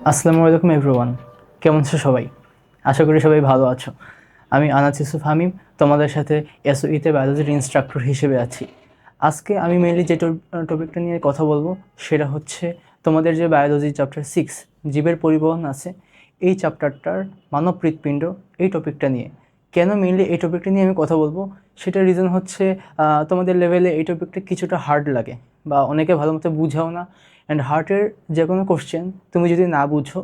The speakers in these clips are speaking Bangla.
আসসালামু আলাইকুম এভরিওয়ান, কেমন আছো সবাই? আশা করি সবাই ভালো আছো। আমি আনাস ইউসুফ হামিম, তোমাদের সাথে এসওইতে বায়োলজির ইনস্ট্রাক্টর হিসেবে আছি। আজকে আমি মেইনলি যে টপিকটা নিয়ে কথা বলবো সেটা হচ্ছে তোমাদের যে বায়োলজি চ্যাপ্টার 6 জীবের পরিবহন আছে, এই চ্যাপ্টারটার মানব হৃৎপিণ্ড, এই টপিকটা নিয়ে। কেন মেইনলি এই টপিকটা নিয়ে আমি কথা বলবো সেটার রিজন হচ্ছে তোমাদের লেভেলে এই টপিকটা কিছুটা হার্ড লাগে বা অনেকে ভালো মতো বুঝাও না। অ্যান্ড হার্টের যে কোনো কোশ্চেন তুমি যদি না বুঝো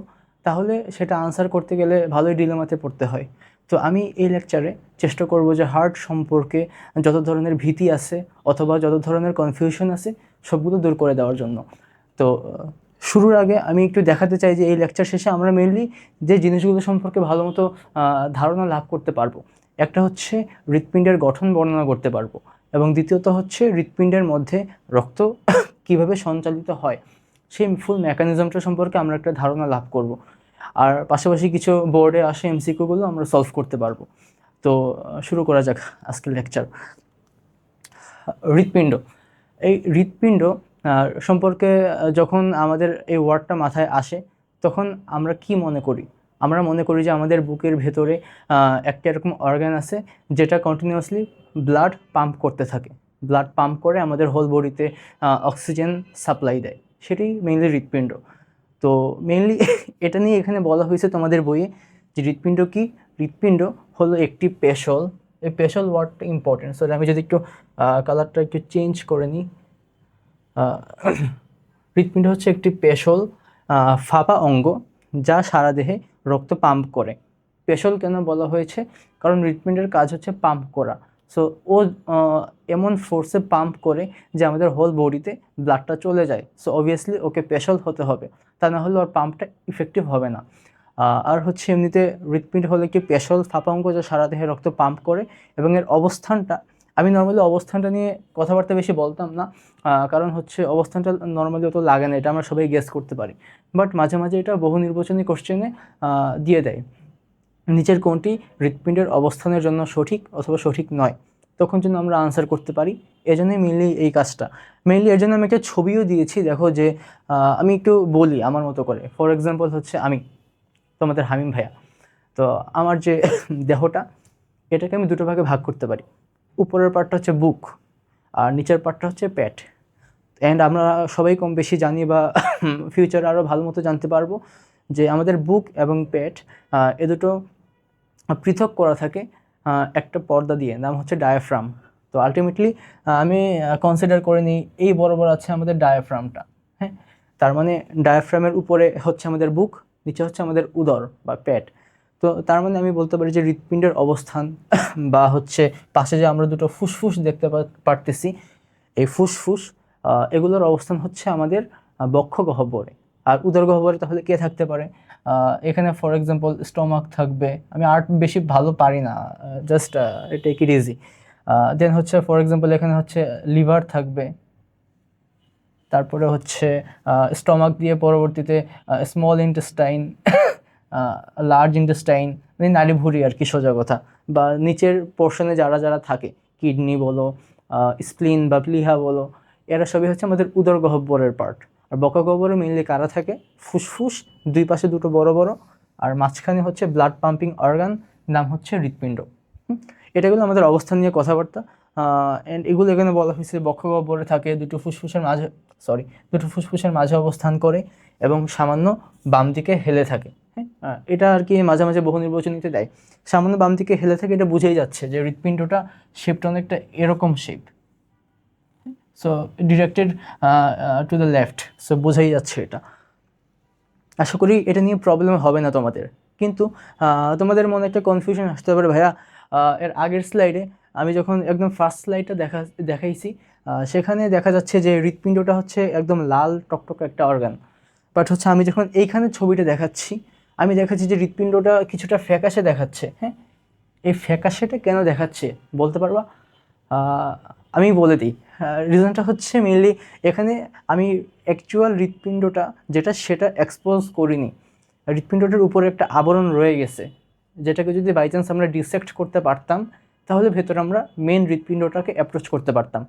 তাহলে সেটা আনসার করতে গেলে ভালোই ডিলেমাতে পড়তে হয়। তো আমি এই লেকচারে চেষ্টা করব যে হার্ট সম্পর্কে যত ধরনের ভীতি আছে অথবা যত ধরনের কনফিউশন আছে সবগুলো দূর করে দেওয়ার জন্য। তো শুরুর আগে আমি একটু দেখাতে চাই যে এই লেকচার শেষে আমরা মেনলি যে জিনিসগুলো সম্পর্কে ভালো মতো ধারণা লাভ করতে পারবো, একটা হচ্ছে হৃৎপিণ্ডের গঠন বর্ণনা করতে পারবো, এবং দ্বিতীয়ত হচ্ছে হৃৎপিণ্ডের মধ্যে রক্ত কিভাবে সঞ্চালিত হয় সেই ফুল মেকানিজমটা সম্পর্কে আমরা একটা ধারণা লাভ করব। আর পাশাপাশি কিছু বোর্ডে আসে এমসিকিউগুলো আমরা সলভ করতে পারবো। তো শুরু করা যাক আজকের লেকচার। হৃৎপিণ্ড, এই হৃৎপিণ্ড সম্পর্কে যখন আমাদের এই ওয়ার্ডটা মাথায় আসে তখন আমরা কি মনে করি? আমরা মনে করি যে আমাদের বুকের ভেতরে একটা এরকম অর্গান আছে যেটা কন্টিনিউয়াসলি ব্লাড পাম্প করতে থাকে, ব্লাড পাম্প করে আমাদের হোল বডিতে অক্সিজেন সাপ্লাই দেয়, সেটাই মেইনলি হৃৎপিণ্ড। তো মেইনলি এটা নিয়ে এখানে বলা হয়েছে তোমাদের বইয়ে যে হৃৎপিণ্ড কি? হৃৎপিণ্ড হলো একটি পেশল। এই পেশল ওয়ার্ডটা ইম্পর্টেন্ট, সো আমি যদি একটু কালারটা একটু চেঞ্জ করে নিই। হৃৎপিণ্ড হচ্ছে একটি পেশল ফাঁপা অঙ্গ যা সারা দেহে রক্ত পাম্প করে। পেশল কেন বলা হয়েছে? কারণ হৃৎপিণ্ডের কাজ হচ্ছে পাম্প করা। সো ও এমন ফোর্সে পাম্প করে যে আমাদের হোল বডিতে ব্লাডটা চলে যায়। সো অবভিয়াসলি ওকে পেশল হতে হবে, তা না হলে ওর পাম্পটা ইফেক্টিভ হবে না। আর হচ্ছে এমনিতে হৃৎপিণ্ড হলো কি পেশল ফাঁপা অঙ্গ যা সারা দেহে রক্ত পাম্প করে, এবং এর অবস্থানটা, আমি নর্মালি অবস্থানটা নিয়ে কথাবার্তা বেশি বলতাম না, কারণ হচ্ছে অবস্থানটা নর্মালি অত লাগে না, এটা আমরা সবাই গেস করতে পারি। বাট মাঝে মাঝে এটা বহু নির্বাচনী কোশ্চেনে দিয়ে দেয় নিচের কোনটি হৃৎপিণ্ডের অবস্থানের জন্য সঠিক অথবা সঠিক নয়, তখন যেন আমরা আনসার করতে পারি। এজন্যই মেনলি এই কাজটা। মেনলি এর জন্য আমি একটা ছবিও দিয়েছি, দেখো যে আমি একটু বলি আমার মতো করে। ফর এক্সাম্পল হচ্ছে আমি তোমাদের হামিম ভাইয়া, তো আমার যে দেহটা, এটাকে আমি দুটো ভাগে ভাগ করতে পারি। উপরের পার্টটা হচ্ছে বুক আর নিচের পার্টটা হচ্ছে পেট। অ্যান্ড আমরা সবাই কম বেশি জানি বা ফিউচারে আরও ভালো মতো জানতে পারবো যে আমাদের বুক এবং পেট এ দুটো পৃথক করা থাকে একটা পর্দা দিয়ে, নাম হচ্ছে ডায়াফ্রাম। তো আলটিমেটলি আমি কনসিডার করে নিই এই বরাবর আছে আমাদের ডায়াফ্রামটা। হ্যাঁ, তার মানে ডায়াফ্রামের উপরে হচ্ছে আমাদের বুক, নিচে হচ্ছে আমাদের উদর বা পেট। তো তার মানে আমি বলতে পারি যে হৃৎপিণ্ডের অবস্থান বা হচ্ছে পাশে যে আমরা দুটো ফুসফুস দেখতে পারতেছি, এই ফুসফুস এগুলোর অবস্থান হচ্ছে আমাদের বক্ষ গহ্বরে। আর উদর গহ্বরে তাহলে কে থাকতে পারে? এখানে ফর এক্সাম্পল স্টমাক থাকবে। আমি আর্ট বেশি ভালো পারি না, জাস্ট টেক ইট ইজি। দেন হচ্ছে ফর এক্সাম্পল এখানে হচ্ছে লিভার থাকবে, তারপরে হচ্ছে স্টমাক দিয়ে পরবর্তীতে স্মল ইন্টেস্টাইন, লার্জ ইন্টেস্টাইন, মানে নাড়িভুঁড়ি আর কি সোজা কথা। বা নিচের পোর্শনে যারা যারা থাকে, কিডনি বলো, স্প্লিন বা প্লিহা বলো, এরা সবই হচ্ছে আমাদের উদর গহ্বরের পার্ট। আর বক্ষ গহ্বরে মেইনলি কারা থাকে? ফুসফুস, দুই পাশে দুটো বড় বড়, আর মাঝখানে হচ্ছে ব্লাড পাম্পিং অর্গান, নাম হচ্ছে হৃৎপিণ্ড। এটাগুলো আমাদের অবস্থান নিয়ে কথাবার্তা। অ্যান্ড এগুলো এখানে বলা হয়েছে বক্ষ গহ্বরে থাকে, দুটো ফুসফুসের মাঝে অবস্থান করে এবং সামান্য বাম দিকে হেলে থাকে। হ্যাঁ, এটা আর কি মাঝে মাঝে বহু নির্বাচনীতে দেয়। সামান্য বাম দিকে হেলে থাকে, এটা বুঝেই যাচ্ছে যে হৃৎপিণ্ডটা শেপটা অনেকটা এরকম shape. So directed to the left, so বোঝাই যাচ্ছে এটা। আশা করি এটা নিয়ে প্রবলেম হবে না তোমাদের। কিন্তু তোমাদের মনে একটা কনফিউশন আসতে পারে, ভাইয়া এর আগের স্লাইডে আমি যখন একদম ফার্স্ট স্লাইডটা দেখাইছি সেখানে দেখা যাচ্ছে যে হৃৎপিণ্ডটা হচ্ছে একদম লাল টকটকে একটা অর্গান। বাট হচ্ছে আমি যখন এইখানে ছবিটা দেখাচ্ছি, আমি দেখাচ্ছি যে হৃৎপিণ্ডটা কিছুটা ফ্যাকাশে দেখাচ্ছে। হ্যাঁ, এই ফ্যাকাশেটা কেন দেখাচ্ছে বলতে পারবা? আমি বলে দিই। রিজনটা হচ্ছে মেনলি এখানে আমি অ্যাকচুয়াল হৃৎপিণ্ডটা যেটা সেটা এক্সপোজ করিনি। হৃৎপিণ্ডটার উপরে একটা আবরণ রয়ে গেছে, যেটাকে যদি বাই চান্স আমরা ডিসেক্ট করতে পারতাম তাহলে ভেতরে আমরা মেন হৃৎপিণ্ডটাকে অ্যাপ্রোচ করতে পারতাম।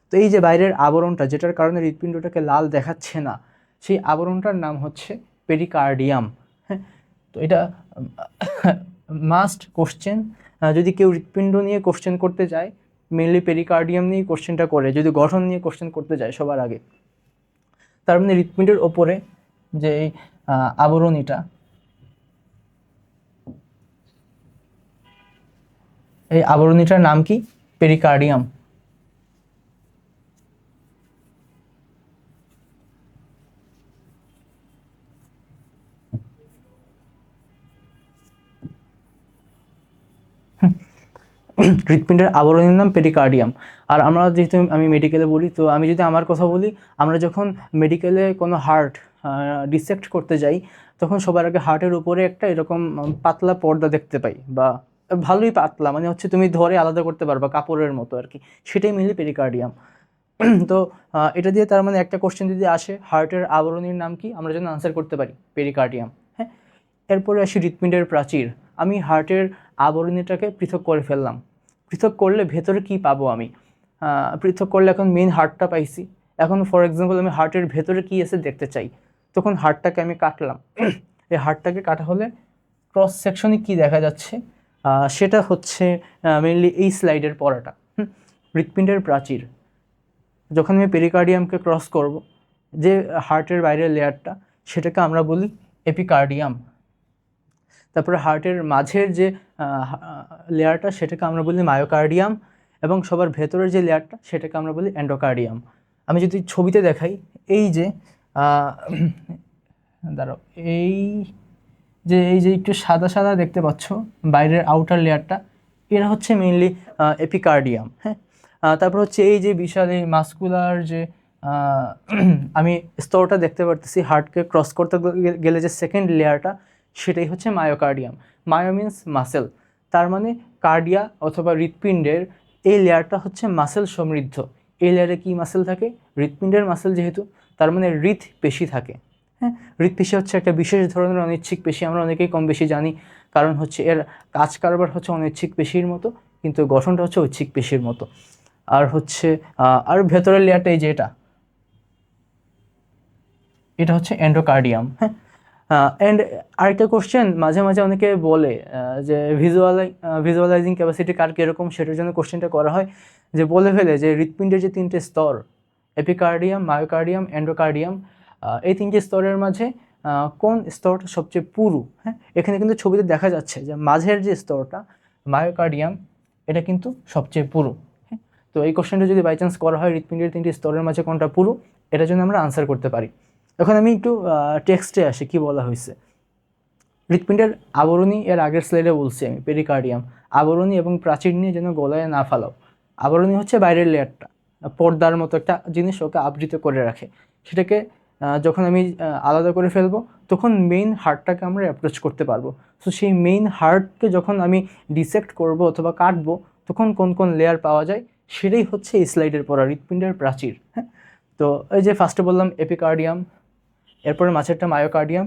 তো এই যে বাইরের আবরণটা যেটার কারণে হৃৎপিণ্ডটাকে লাল দেখাচ্ছে না, সেই আবরণটার নাম হচ্ছে পেরিকার্ডিয়াম। হ্যাঁ, তো এটা মাস্ট কোশ্চেন, যদি কেউ হৃৎপিণ্ড নিয়ে কোশ্চেন করতে যায় মেনলি পেরিকার্ডিয়াম নিয়ে কোশ্চেনটা করে, যদি গঠন নিয়ে কোশ্চেন করতে যায় সবার আগে। তার মানে হৃৎপিণ্ডের ওপরে যে আবরণীটা, এই আবরণীটার নাম কি? পেরিকার্ডিয়াম। হৃৎপিণ্ডের আবরণীর নাম পেরিকার্ডিয়াম। আর আমরা যেহেতু আমি মেডিকেলে বলি, তো আমি যদি আমার কথা বলি, আমরা যখন মেডিকেলে কোনো হার্ট ডিসেক্ট করতে যাই তখন সবার আগে হার্টের উপরে একটা এরকম পাতলা পর্দা দেখতে পাই, বা ভালোই পাতলা, মানে হচ্ছে তুমি ধরে আলাদা করতে পারবা কাপড়ের মতো আর কি, সেটাই মিলি পেরিকার্ডিয়াম। তো এটা দিয়ে তার মানে একটা কোশ্চেন যদি আসে হার্টের আবরণীর নাম কি, আমরা যেন আনসার করতে পারি পেরিকার্ডিয়াম। হ্যাঁ, এরপরে আসি হৃৎপিণ্ডের প্রাচীর। আমি হার্টের আবরণীটাকে পৃথক করে ফেললাম, পৃথক করলে ভেতরে কি পাবো আমি? পৃথক করলে এখন মেইন হার্টটা পাইছি, এখন ফর এক্সাম্পল আমি হার্টের ভেতরে কি আছে দেখতে চাই, তখন হার্টটাকে আমি কাটলাম। এই হার্টটাকে কাটা হলে ক্রস সেকশনে কি দেখা যাচ্ছে, সেটা হচ্ছে মেইনলি এই স্লাইডের পড়াটা। হৃৎপিণ্ডের প্রাচীর, যখন আমি পেরিকার্ডিয়ামকে ক্রস করব, যে হার্টের বাইরের লেয়ারটা সেটাকে আমরা বলি এপিকার্ডিয়াম। তারপরে হার্টের মাঝের যে লেয়ারটা সেটাকে আমরা বলি মায়োকার্ডিয়াম, এবং সবার ভেতরের যে লেয়ারটা সেটাকে আমরা বলি এন্ডোকার্ডিয়াম। আমি যদি ছবিতে দেখাই, এই যে দাঁড়াও, এই যে একটু সাদা সাদা দেখতে পাচ্ছ বাইরের আউটার লেয়ারটা, এরা হচ্ছে মেইনলি এপিকার্ডিয়াম। হ্যাঁ, তারপর হচ্ছে এই যে বিশাল এই মাস্কুলার যে আমি স্তরটা দেখতে পারতেছি হার্টকে ক্রস করতে গেলে যে সেকেন্ড লেয়ারটা, সেটাই হচ্ছে মায়োকার্ডিয়াম। মায়ো মিন্স মাসেল, তার মানে কার্ডিয়া অথবা হৃৎপিণ্ডের এই লেয়ারটা হচ্ছে মাসেল সমৃদ্ধ। এই লেয়ারে কি মাসেল থাকে? হৃৎপিণ্ডের মাসেল যেহেতু, তার মানে হৃৎপেশি থাকে। হ্যাঁ, হৃৎপেশি হচ্ছে একটা বিশেষ ধরনের অনিচ্ছিক পেশি, আমরা অনেকেই কম বেশি জানি, কারণ হচ্ছে এর কাজ কারবার হচ্ছে অনিচ্ছিক পেশির মতো, কিন্তু গঠনটা হচ্ছে ঐচ্ছিক পেশির মতো। আর হচ্ছে আর ভেতরের লেয়ারটা এই যে এটা হচ্ছে এন্ডোকার্ডিয়াম। হ্যাঁ, অ্যান্ড আরেকটা কোশ্চেন মাঝে মাঝে অনেকে বলে যে ভিজুয়ালাইজিং ক্যাপাসিটি কার কীরকম, সেটার জন্য কোশ্চেনটা করা হয়, যে বলে ফেলে যে হৃৎপিণ্ডের যে তিনটে স্তর এপিকার্ডিয়াম, মায়োকার্ডিয়াম, এন্ডোকার্ডিয়াম, এই তিনটে স্তরের মাঝে কোন স্তরটা সবচেয়ে পুরু? হ্যাঁ, এখানে কিন্তু ছবিতে দেখা যাচ্ছে যে মাঝের যে স্তরটা মায়োকার্ডিয়াম, এটা কিন্তু সবচেয়ে পুরু। হ্যাঁ, তো এই কোশ্চেনটা যদি বাই চান্স করা হয় হৃৎপিণ্ডের তিনটি স্তরের মাঝে কোনটা পুরু, এটার জন্য আমরা আনসার করতে পারি। এখন আমি একটু টেক্সটে আসি, কি বলা হয়েছে। হৃৎপিণ্ডের আবরণী এর আগের স্লাইডে বলছি আমি, পেরিকার্ডিয়াম। আবরণী এবং প্রাচীর নিয়ে যেন গলায় না ফালাও। আবরণী হচ্ছে বাইরের লেয়ারটা, পর্দার মতো একটা জিনিস ওকে আবৃত করে রাখে, সেটাকে যখন আমি আলাদা করে ফেলবো তখন মেইন হার্টটাকে আমরা অ্যাপ্রোচ করতে পারবো। সো সেই মেইন হার্টকে যখন আমি ডিসেক্ট করব অথবা কাটবো, তখন কোন কোন লেয়ার পাওয়া যায়, সেটাই হচ্ছে এই স্লাইডের পড়া হৃৎপিণ্ডের প্রাচীর। হ্যাঁ, তো এই যে ফার্স্টে বললাম এপিকার্ডিয়াম, এরপরে মাঝেরটা মায়োকার্ডিয়াম,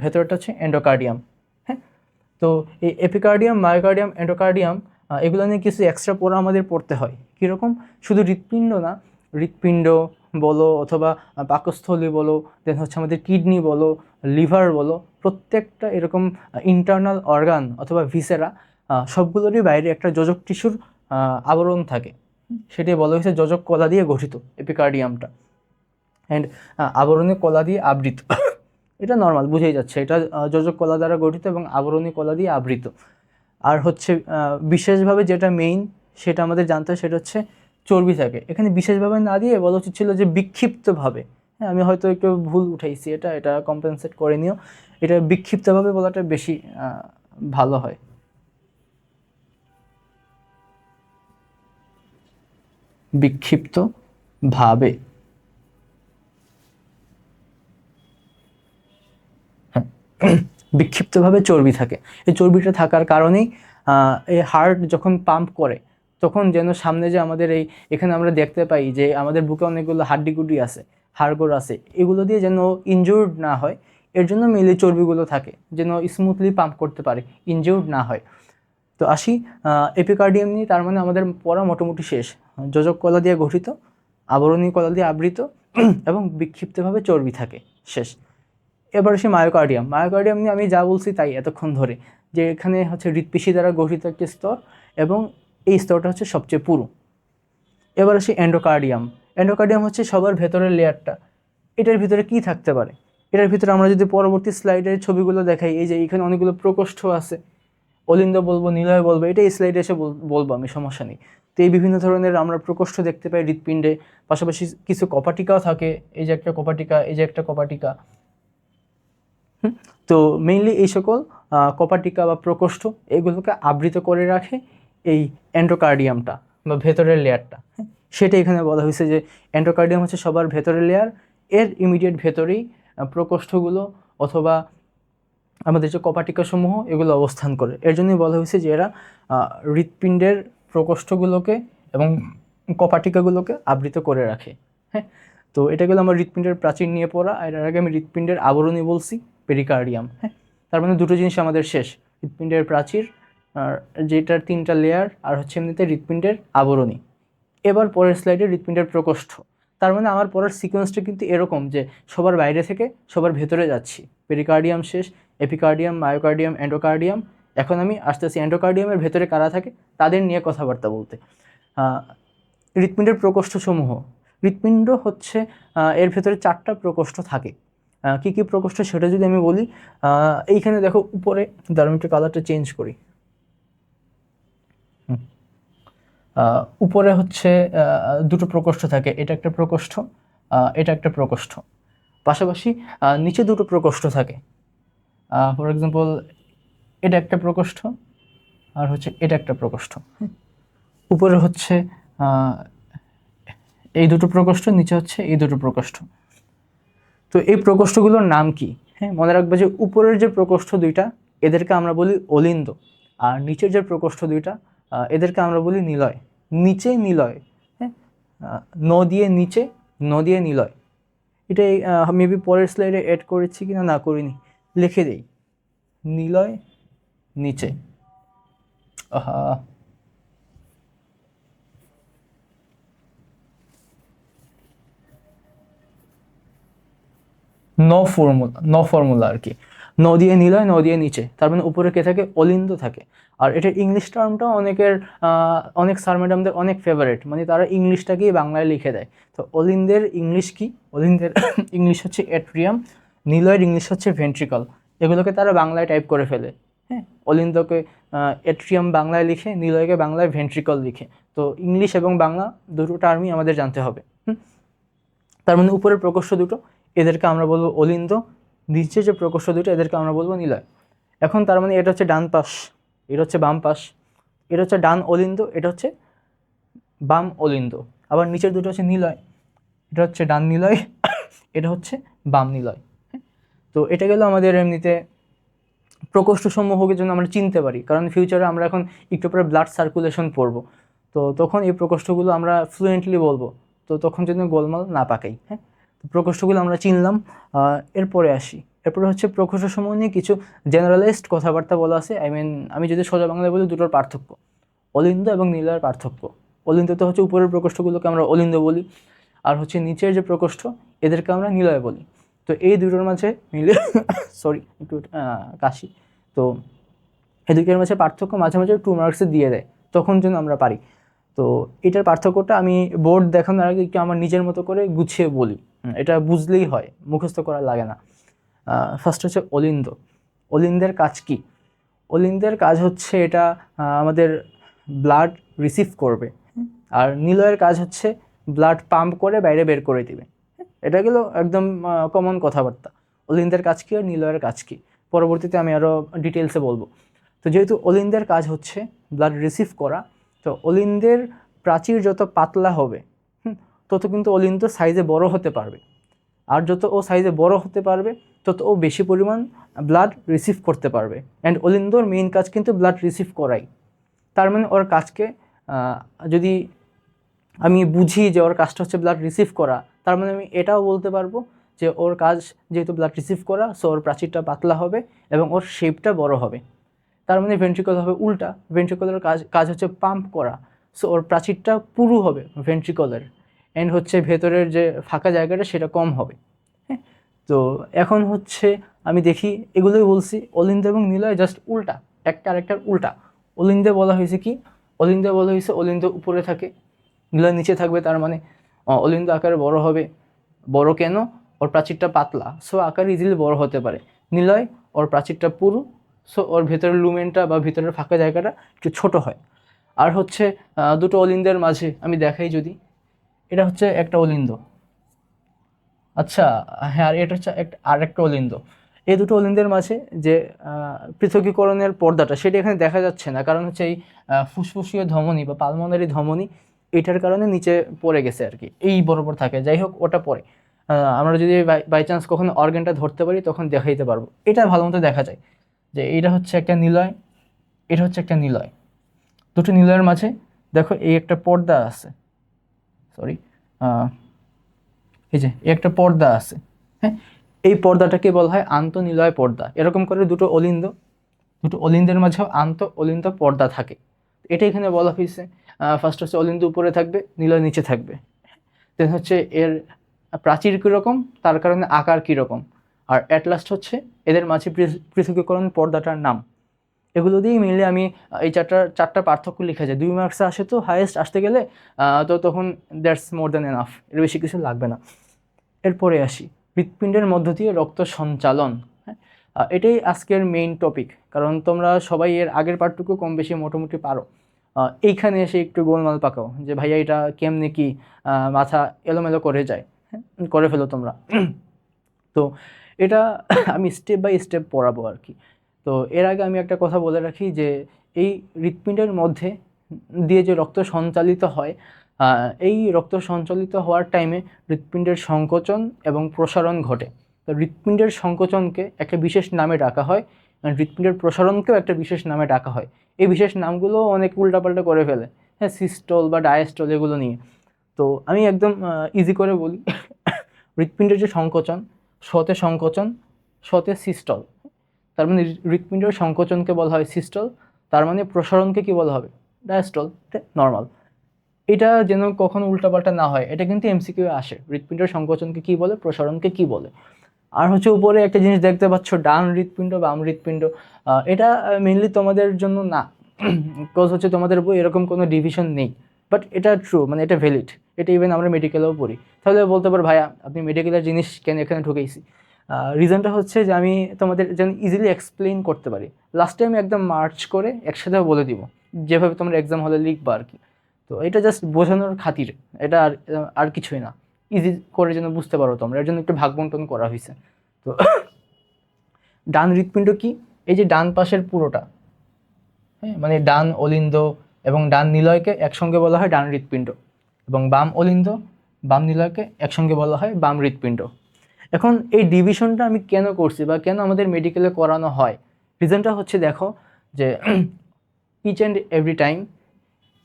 ভেতরটা হচ্ছে এন্ডোকার্ডিয়াম। হ্যাঁ, তো এই এপিকার্ডিয়াম, মায়োকার্ডিয়াম, এন্ডোকার্ডিয়াম এগুলো নিয়ে কিছু এক্সট্রা পড়া আমাদের পড়তে হয়। কীরকম? শুধু হৃৎপিণ্ড না, হৃৎপিণ্ড বলো অথবা পাকস্থলী বলো, দেন হচ্ছে আমাদের কিডনি বলো, লিভার বলো, প্রত্যেকটা এরকম ইন্টারনাল অর্গান অথবা ভিসেরা, সবগুলোরই বাইরে একটা যোজক টিস্যুর আবরণ থাকে, সেটাই বলা হয়েছে যোজক কলা দিয়ে গঠিত এপিকার্ডিয়ামটা। অ্যান্ড আবরণী কলা দিয়ে আবৃত। এটা নর্মাল বুঝেই যাচ্ছে, এটা যোজক কলা দ্বারা গঠিত এবং আবরণী কলা দিয়ে আবৃত। আর হচ্ছে বিশেষভাবে যেটা মেইন সেটা আমাদের জানতে হয়, সেটা হচ্ছে চর্বি থাকে। এখানে বিশেষভাবে না দিয়ে বলা উচিত ছিল যে বিক্ষিপ্তভাবে। হ্যাঁ, আমি হয়তো একটু ভুল উঠাইছি, এটা কম্পেনসেট করে নিও। এটা বিক্ষিপ্তভাবে বলাটা বেশি ভালো হয়। বিক্ষিপ্তভাবে। বিক্ষিপ্তভাবে চর্বি থাকে। এই চর্বিটা থাকার কারণেই এই হার্ট যখন পাম্প করে তখন যেন সামনে যে আমাদের এখানে আমরা দেখতে পাই যে আমাদের বুকে অনেকগুলো হাড্ডিগুডি আছে, হাড়গোড় আছে, এগুলো দিয়ে যেন ইনজিউর্ড না হয়, এর জন্য মেইনলি চর্বিগুলো থাকে, যেন স্মুথলি পাম্প করতে পারে, ইনজিউর্ড না হয়। তো আসি এপিকার্ডিয়াম নিয়ে, তার মানে আমাদের পড়া মোটামুটি শেষ। যোজক কলা দিয়ে গঠিত, আবরণী কলা দিয়ে আবৃত এবং বিক্ষিপ্তভাবে চর্বি থাকে, শেষ। এবার আসি মায়োকার্ডিয়াম। মায়োকার্ডিয়াম নিয়ে আমি যা বলছি তাই এতক্ষণ ধরে, যে এখানে হচ্ছে হৃৎপিণ্ড দ্বারা গঠিত একটি স্তর এবং এই স্তরটা হচ্ছে সবচেয়ে পুরু। এবার আসি এন্ডোকার্ডিয়াম। এন্ডোকার্ডিয়াম হচ্ছে সবার ভেতরের লেয়ারটা। এটার ভিতরে কি থাকতে পারে? এটার ভিতরে আমরা যদি পরবর্তী স্লাইডের ছবিগুলো দেখাই, এই যে এখানে অনেকগুলো প্রকোষ্ঠ আছে, অলিন্দ বলবো, নিলয় বলবো, এটা এই স্লাইডে এসে বলবো আমি, সমস্যা নেই। তো এই বিভিন্ন ধরনের আমরা প্রকোষ্ঠ দেখতে পাই হৃৎপিণ্ডে, পাশাপাশি কিছু কপাটিকাও থাকে, এই যে একটা কপাটিকা, এই যে একটা কপাটিকা। তো মেইনলি এই সকল কপাটিকা বা প্রকোষ্ঠ এগুলোকে আবৃত করে রাখে এই এন্ডোকার্ডিয়ামটা বা ভেতরের লেয়ারটা। সেটা এখানে বলা হয়েছে যে এন্ডোকার্ডিয়াম হচ্ছে সবার ভেতরের লেয়ার, এর ইমিডিয়েট ভেতরেই প্রকোষ্ঠগুলো অথবা আমাদের যে কপাটিকা সমূহ এগুলো অবস্থান করে। এর জন্যই বলা হয়েছে যে এরা হৃৎপিণ্ডের প্রকোষ্ঠগুলোকে এবং কপাটিকাগুলোকে আবৃত করে রাখে। হ্যাঁ, তো এটা গেলো আমার হৃৎপিণ্ডের প্রাচীর নিয়ে পড়া। আর এর আগে আমি হৃৎপিণ্ডের আবরণী বলছি, পেরিকার্ডিয়াম। হ্যাঁ, তার মানে দুটো জিনিস আমাদের শেষ, হৃৎপিণ্ডের প্রাচীর আর যেটার 3টা লেয়ার, আর হচ্ছে এমনিতে হৃৎপিণ্ডের আবরণী। এবার পরের স্লাইডে হৃৎপিণ্ডের প্রকোষ্ঠ। তার মানে আমার পড়ার সিকোয়েন্সটা কিন্তু এরকম যে সবার বাইরে থেকে সবার ভেতরে যাচ্ছি, পেরিকার্ডিয়াম শেষ, এপিকার্ডিয়াম, মায়োকার্ডিয়াম, এন্ডোকার্ডিয়াম। এখন আমি আস্তে আস্তে এন্ডোকার্ডিয়ামের ভেতরে কারা থাকে তাদের নিয়ে কথাবার্তা বলতে। হৃৎপিণ্ডের প্রকোষ্ঠসমূহ। হৃৎপিণ্ড হচ্ছে এর ভেতরে 4টা প্রকোষ্ঠ থাকে। কী কী প্রকোষ্ঠ সেটা যদি আমি বলি, এইখানে দেখো উপরে, দাঁড়ান একটু কালারটা চেঞ্জ করি। উপরে হচ্ছে দুটো প্রকোষ্ঠ থাকে, এটা একটা প্রকোষ্ঠ, এটা একটা প্রকোষ্ঠ। পাশাপাশি নিচে দুটো প্রকোষ্ঠ থাকে, ফর এক্সাম্পল এটা একটা প্রকোষ্ঠ আর হচ্ছে এটা একটা প্রকোষ্ঠ। উপরে হচ্ছে এই দুটো প্রকোষ্ঠ, নিচে হচ্ছে এই দুটো প্রকোষ্ঠ। তো এই প্রকোষ্ঠগুলোর নাম কি? হ্যাঁ, মনে রাখবে যে উপরের যে প্রকোষ্ঠ দুইটা এদেরকে আমরা বলি অলিন্দ, আর নিচের যে প্রকোষ্ঠ দুইটা এদেরকে আমরা বলি নিলয়। নিচে নিলয়, হ্যাঁ, ন দিয়ে নিচে, ন দিয়ে নিলয়। এটাই মেবি পরের স্লাইডে অ্যাড করেছি কিনা, না করিনি, লিখে দেই, নিলয় নিচে। ন ফর্মুলা আর কি, ন দিয়ে নিলয়, ন দিয়ে নিচে। তার মানে উপরে কে থাকে? অলিন্দ থাকে। আর এটার ইংলিশ টার্মটাও অনেকের অনেক স্যার ম্যাডামদের অনেক ফেভারিট, মানে তারা ইংলিশটাকেই বাংলায় লিখে দেয়। তো অলিন্দের ইংলিশ কি? অলিন্দের ইংলিশ হচ্ছে এট্রিয়াম, নিলয়ের ইংলিশ হচ্ছে ভেন্ট্রিকল। এগুলোকে তারা বাংলায় টাইপ করে ফেলে। হ্যাঁ, অলিন্দকে এট্রিয়াম বাংলায় লিখে, নিলয়কে বাংলায় ভেন্ট্রিকল লিখে। তো ইংলিশ এবং বাংলা দুটো টার্মই আমাদের জানতে হবে। তার মানে উপরের প্রকোষ্ঠ দুটো এদেরকে আমরা বলবো অলিন্দ, নিচে যে প্রকোষ্ঠ দুটো এদেরকে আমরা বলবো নিলয়। এখন তার মানে এটা হচ্ছে ডান পাশ, এটা হচ্ছে বাম পাশ, এটা হচ্ছে ডান অলিন্দ, এটা হচ্ছে বাম অলিন্দ। আবার নিচের দুটো হচ্ছে নিলয়, এটা হচ্ছে ডান নিলয়, এটা হচ্ছে বাম নিলয়। তো এটা গেল আমাদের এমনিতে প্রকোষ্ঠ সমূহকে জন্য আমরা চিনতে পারি, কারণ ফিউচারে আমরা এখন একটু পরে ব্লাড সার্কুলেশন পড়বো, তো তখন এই প্রকোষ্ঠগুলো আমরা ফ্লুয়েন্টলি বলবো, তো তখন যেন গোলমাল না পাকাই। হ্যাঁ, তো প্রকোষ্ঠগুলো আমরা চিনলাম। এরপরে আসি, এরপরে হচ্ছে প্রকোষ্ঠ সমূহ নিয়ে কিছু জেনারেলাইজড কথাবার্তা বলা আছে। আমি যদি সোজা বাংলায় বলি, দুটোর পার্থক্য, অলিন্দ এবং নিলয়ের পার্থক্য। অলিন্দ তো হচ্ছে উপরের প্রকোষ্ঠগুলোকে আমরা অলিন্দ বলি, আর হচ্ছে নিচের যে প্রকোষ্ঠ এদেরকে আমরা নিলয় বলি। তো এই দুটোর মাঝে মিলে সরি একটু কাশি, তো এই দুটোর মাঝে পার্থক্য মাঝে মাঝে 2 মার্কসে দিয়ে দেয়, তখন যেন আমরা পারি। তো এটার পার্থক্যটা আমি বোর্ড দেখানোর আগে একটু আমার নিজের মতো করে গুছিয়ে বলি, এটা বুঝলেই হয়, মুখস্থ করা লাগে না। ফার্স্ট হচ্ছে অলিন্দ। অলিন্দের কাজ কি? অলিন্দের কাজ হচ্ছে এটা আমাদের ব্লাড রিসিভ করবে, আর নিলয়ের কাজ হচ্ছে ব্লাড পাম্প করে বাইরে বের করে দিবে। এটা গেল একদম কমন কথাবার্তা। অলিন্দের কাজ কী আর নিলয়ের কাজ কী পরবর্তীতে আমি আরও ডিটেলসে বলবো। তো যেহেতু অলিন্দের কাজ হচ্ছে ব্লাড রিসিভ করা, তো অলিন্দের প্রাচীর যত পাতলা হবে তত কিন্তু অলিন্দ সাইজে বড় হতে পারবে, আর যত ও সাইজে বড় হতে পারবে তত ও বেশি পরিমাণ ব্লাড রিসিভ করতে পারবে। অ্যান্ড অলিন্দর মেইন কাজ কিন্তু ব্লাড রিসিভ করাই। তার মানে ওর কাজকে যদি আমি বুঝি যে ওর কাজটা হচ্ছে ব্লাড রিসিভ করা, তার মানে আমি এটাও বলতে পারবো যে ওর কাজ যেহেতু ব্লাড রিসিভ করা, সো ওর প্রাচীরটা পাতলা হবে এবং ওর শেপটা বড় হবে। তার মানে ভেন্ট্রিকল হবে উল্টা, ভেন্ট্রিকলের কাজ হচ্ছে পাম্প করা, সো ওর প্রাচীরটা পুরু হবে ভেন্ট্রিকলের, অ্যান্ড হচ্ছে ভেতরের যে ফাঁকা জায়গাটা সেটা কম হবে। হ্যাঁ, তো এখন হচ্ছে আমি দেখি এগুলোই বলছি, অলিন্দ এবং নিলয় জাস্ট উল্টা, একটা আরেকটার উল্টা। অলিন্দে বলা হয়েছে কি, অলিন্দে বলা হয়েছে অলিন্দ উপরে থাকে, নিলয় নিচে থাকবে, তার মানে অলিন্দ আকারে বড় হবে। বড় কেন? ওর প্রাচীরটা পাতলা, সো আকার ইজিলি বড় হতে পারে। নিলয় ওর প্রাচীরটা পুরু, সো ওর ভেতরের লুমেনটা বা ভেতরের ফাঁকা জায়গাটা একটু ছোট হয়। আর হচ্ছে দুটো অলিন্দের মাঝে আমি দেখাই যদি, এটা হচ্ছে একটা অলিন্দ, আচ্ছা হ্যাঁ, আর এটা হচ্ছে আর একটা অলিন্দ। এই দুটো অলিন্দের মাঝে যে পৃথকীকরণের পর্দাটা, সেটা এখানে দেখা যাচ্ছে না, কারণ হচ্ছে এই ফুসফুসীয় ধমনী বা পালমোনারি ধমনী এটার কারণে নিচে পড়ে গেছে আর কি, এই বরাবর থাকে। যাই হোক, ওটা পরে আমরা যদি বাই চান্স কখনো অর্গানটা ধরতে পারি তখন দেখাইতে পারবো। এটা ভালো মতো দেখা যায় যে এইটা হচ্ছে একটা নিলয়, এটা হচ্ছে একটা নিলয়। দুটো নিলয়ের মাঝে দেখো এই একটা পর্দা আছে, সরি এই যে একটা পর্দা আছে, হ্যাঁ, এই পর্দাটাকে বলা হয় আন্তঃনিলয় পর্দা। এরকম করে দুটো অলিন্দের মাঝেও অলিন্দ পর্দা থাকে। এটা এখানে বলা হয়েছে। ফার্স্ট হচ্ছে অলিন্দ উপরে থাকবে, নিলয় নিচে থাকবে। দেন হচ্ছে এর প্রাচীর কীরকম, তার কারণে আকার কীরকম, আর অ্যাট লাস্ট হচ্ছে এদের মাঝে পৃথকীকরণ পর্দাটার নাম। এগুলো দিয়েই মিলে আমি এই চারটা পার্থক্য লিখে যায়। 2 মার্কসে আসে তো হাইয়েস্ট, আসতে গেলে তো তখন দ্যাটস মোর দ্যান এনাফ, এর বেশি কিছু লাগবে না। এরপরে আসি হৃৎপিণ্ডের মধ্য দিয়ে রক্ত সঞ্চালন। হ্যাঁ, এটাই আজকের মেইন টপিক, কারণ তোমরা সবাই এর আগের পার্টটুকু কম বেশি মোটামুটি পারো। এইখানে এসে একটু গোলমাল পাকাও যে ভাইয়া এটা কেমনে কি, মাথা এলোমেলো করে যায়। হ্যাঁ, করে ফেলো তোমরা। তো এটা আমি স্টেপ বাই স্টেপ পড়াবো আর কি। তো এর আগে আমি একটা কথা বলে রাখি যে এই হৃৎপিণ্ডের মধ্যে দিয়ে যে রক্ত সঞ্চালিত হয়, এই রক্ত সঞ্চালিত হওয়ার টাইমে হৃৎপিণ্ডের সংকোচন এবং প্রসারণ ঘটে। তো হৃৎপিণ্ডের সংকোচনকে একটা বিশেষ নামে ডাকা হয়, হৃৎপিণ্ডের প্রসারণকেও একটা বিশেষ নামে ডাকা হয়। এই বিশেষ নামগুলো অনেক উল্টাপাল্টা করে ফেলে, হ্যাঁ, সিস্টল বা ডায়াস্টল এগুলো নিয়ে। তো আমি একদম ইজি করে বলি। হৃৎপিণ্ডের যে সংকোচন, শতে সংকোচন, শতে সিস্টল, তার মানে হৃৎপিণ্ডের সংকোচনকে বলা হয় সিস্টল, তার মানে প্রসারণকে কি বলা হবে, ডায়াস্টল, নর্মাল। এটা যেন কখনো উল্টাপাল্টা না হয়, এটা কিন্তু এমসিকিউ আসে, হৃৎপিণ্ডের সংকোচনকে কি বলে, প্রসারণকে কি বলে। আর হচ্ছে উপরে একটা জিনিস দেখতে পাচ্ছ, ডান হৃৎপিণ্ড বাম হৃৎপিণ্ড, এটা মেনলি তোমাদের জন্য না, বিকজ হচ্ছে তোমাদের বই এরকম কোনো ডিভিশন নেই, বাট এটা ট্রু, মানে এটা ভ্যালিড। এটা ইভেন আমরা মেডিকেলেও পড়ি। তাহলে বলতে পারো ভাইয়া আপনি মেডিকেলের জিনিস কেন এখানে ঢুকেইছি। রিজনটা হচ্ছে যে আমি তোমাদের যেন ইজিলি এক্সপ্লেইন করতে পারি। লাস্টে আমি একদম মার্চ করে একসাথে বলে দিব, যেভাবে তোমরা এক্সাম হলে লিখবা আর কি। তো এটা জাস্ট বোঝানোর খাতিরে, এটা আর কিছুই না, ইজি করে যেন বুঝতে পারো তোমরা, এর জন্য একটু ভাগ বন্টন করা হয়েছে। তো ডান হৃৎপিণ্ড কি, এই যে ডান পাশের পুরোটা, হ্যাঁ, মানে ডান অলিন্দ এবং ডান নিলয়কে একসঙ্গে বলা হয় ডান হৃৎপিণ্ড, এবং বাম অলিন্দ বাম নিলয়কে একসঙ্গে বলা হয় বাম হৃৎপিণ্ড। এখন এই ডিভিশনটা আমি কেন করছি বা কেন আমাদের মেডিকেলে করানো হয়, রিজনটা হচ্ছে দেখো যে ইচ অ্যান্ড এভরি টাইম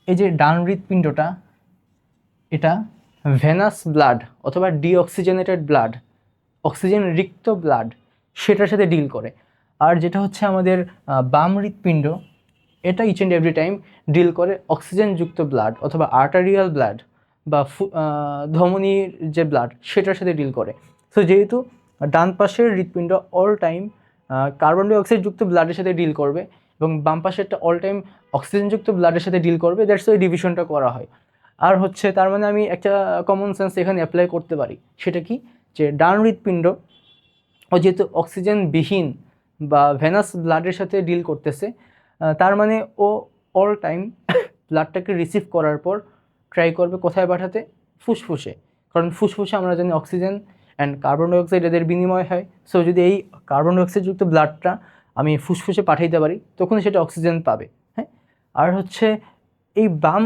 এই যে ডান হৃৎপিণ্ডটা, এটা ভেনাস ব্লাড অথবা ডিঅক্সিজেনেটেড ব্লাড, অক্সিজেন রিক্ত ব্লাড, সেটার সাথে ডিল করে। আর যেটা হচ্ছে আমাদের বাম হৃৎপিণ্ড, এটা each and every time deal করে অক্সিজেনযুক্ত ব্লাড অথবা আর্টারিয়াল ব্লাড বা ধমনীর যে ব্লাড, সেটার সাথে ডিল করে। সো যেহেতু ডান পাশের হৃৎপিণ্ড অল টাইম কার্বন ডাইঅক্সাইডযুক্ত ব্লাডের সাথে ডিল করবে এবং বাম পাশেরটা অল টাইম অক্সিজেনযুক্ত ব্লাডের সাথে ডিল করবে, দ্যাটস ওই ডিভিশনটা করা হয়। আর হচ্ছে তার মানে আমি একটা কমন সেন্স এখানে অ্যাপ্লাই করতে পারি, সেটা কি, যে ডান হৃৎপিণ্ড ও যেহেতু অক্সিজেনবিহীন বা ভেনাস ব্লাডের সাথে ডিল করতেছে, তার মানে ও অল টাইম ব্লাডটাকে রিসিভ করার পর ট্রাই করবে কোথায় পাঠাতে, ফুসফুসে। কারণ ফুসফুসে আমরা জানি অক্সিজেন অ্যান্ড কার্বন ডাইঅক্সাইড এদের বিনিময় হয়। সো যদি এই কার্বন ডাইঅক্সাইডযুক্ত ব্লাডটা আমি ফুসফুসে পাঠাইতে পারি, তখন সেটা অক্সিজেন পাবে। হ্যাঁ, আর হচ্ছে এই বাম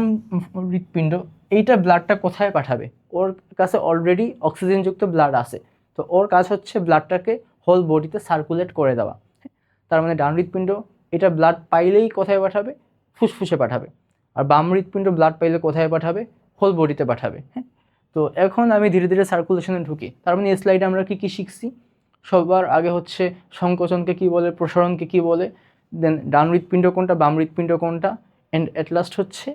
হৃৎপিণ্ড, এইটা ব্লাডটা কোথায় পাঠাবে, ওর কাছে অলরেডি অক্সিজেনযুক্ত ব্লাড আছে, তো ওর কাজ হচ্ছে ব্লাডটাকে হোল বডিতে সার্কুলেট করে দেওয়া। তার মানে ডান হৃৎপিণ্ড এটা ব্লাড পাইলেই কোথায় পাঠাবে, ফুসফুসে পাঠাবে। আর বাম হৃৎপিণ্ড ব্লাড পাইলে কোথায় পাঠাবে, হোল বডিতে পাঠাবে। হ্যাঁ, তো এখন আমি ধীরে ধীরে সার্কুলেশনে ঢুকি। তার মানে এই স্লাইডে আমরা কী কী শিখছি, সবার আগে হচ্ছে সংকোচনকে কী বলে, প্রসারণকে কী বলে, দেন ডান হৃৎপিণ্ড কোনটা বাম হৃৎপিণ্ড কোনটা, অ্যান্ড অ্যাট লাস্ট হচ্ছে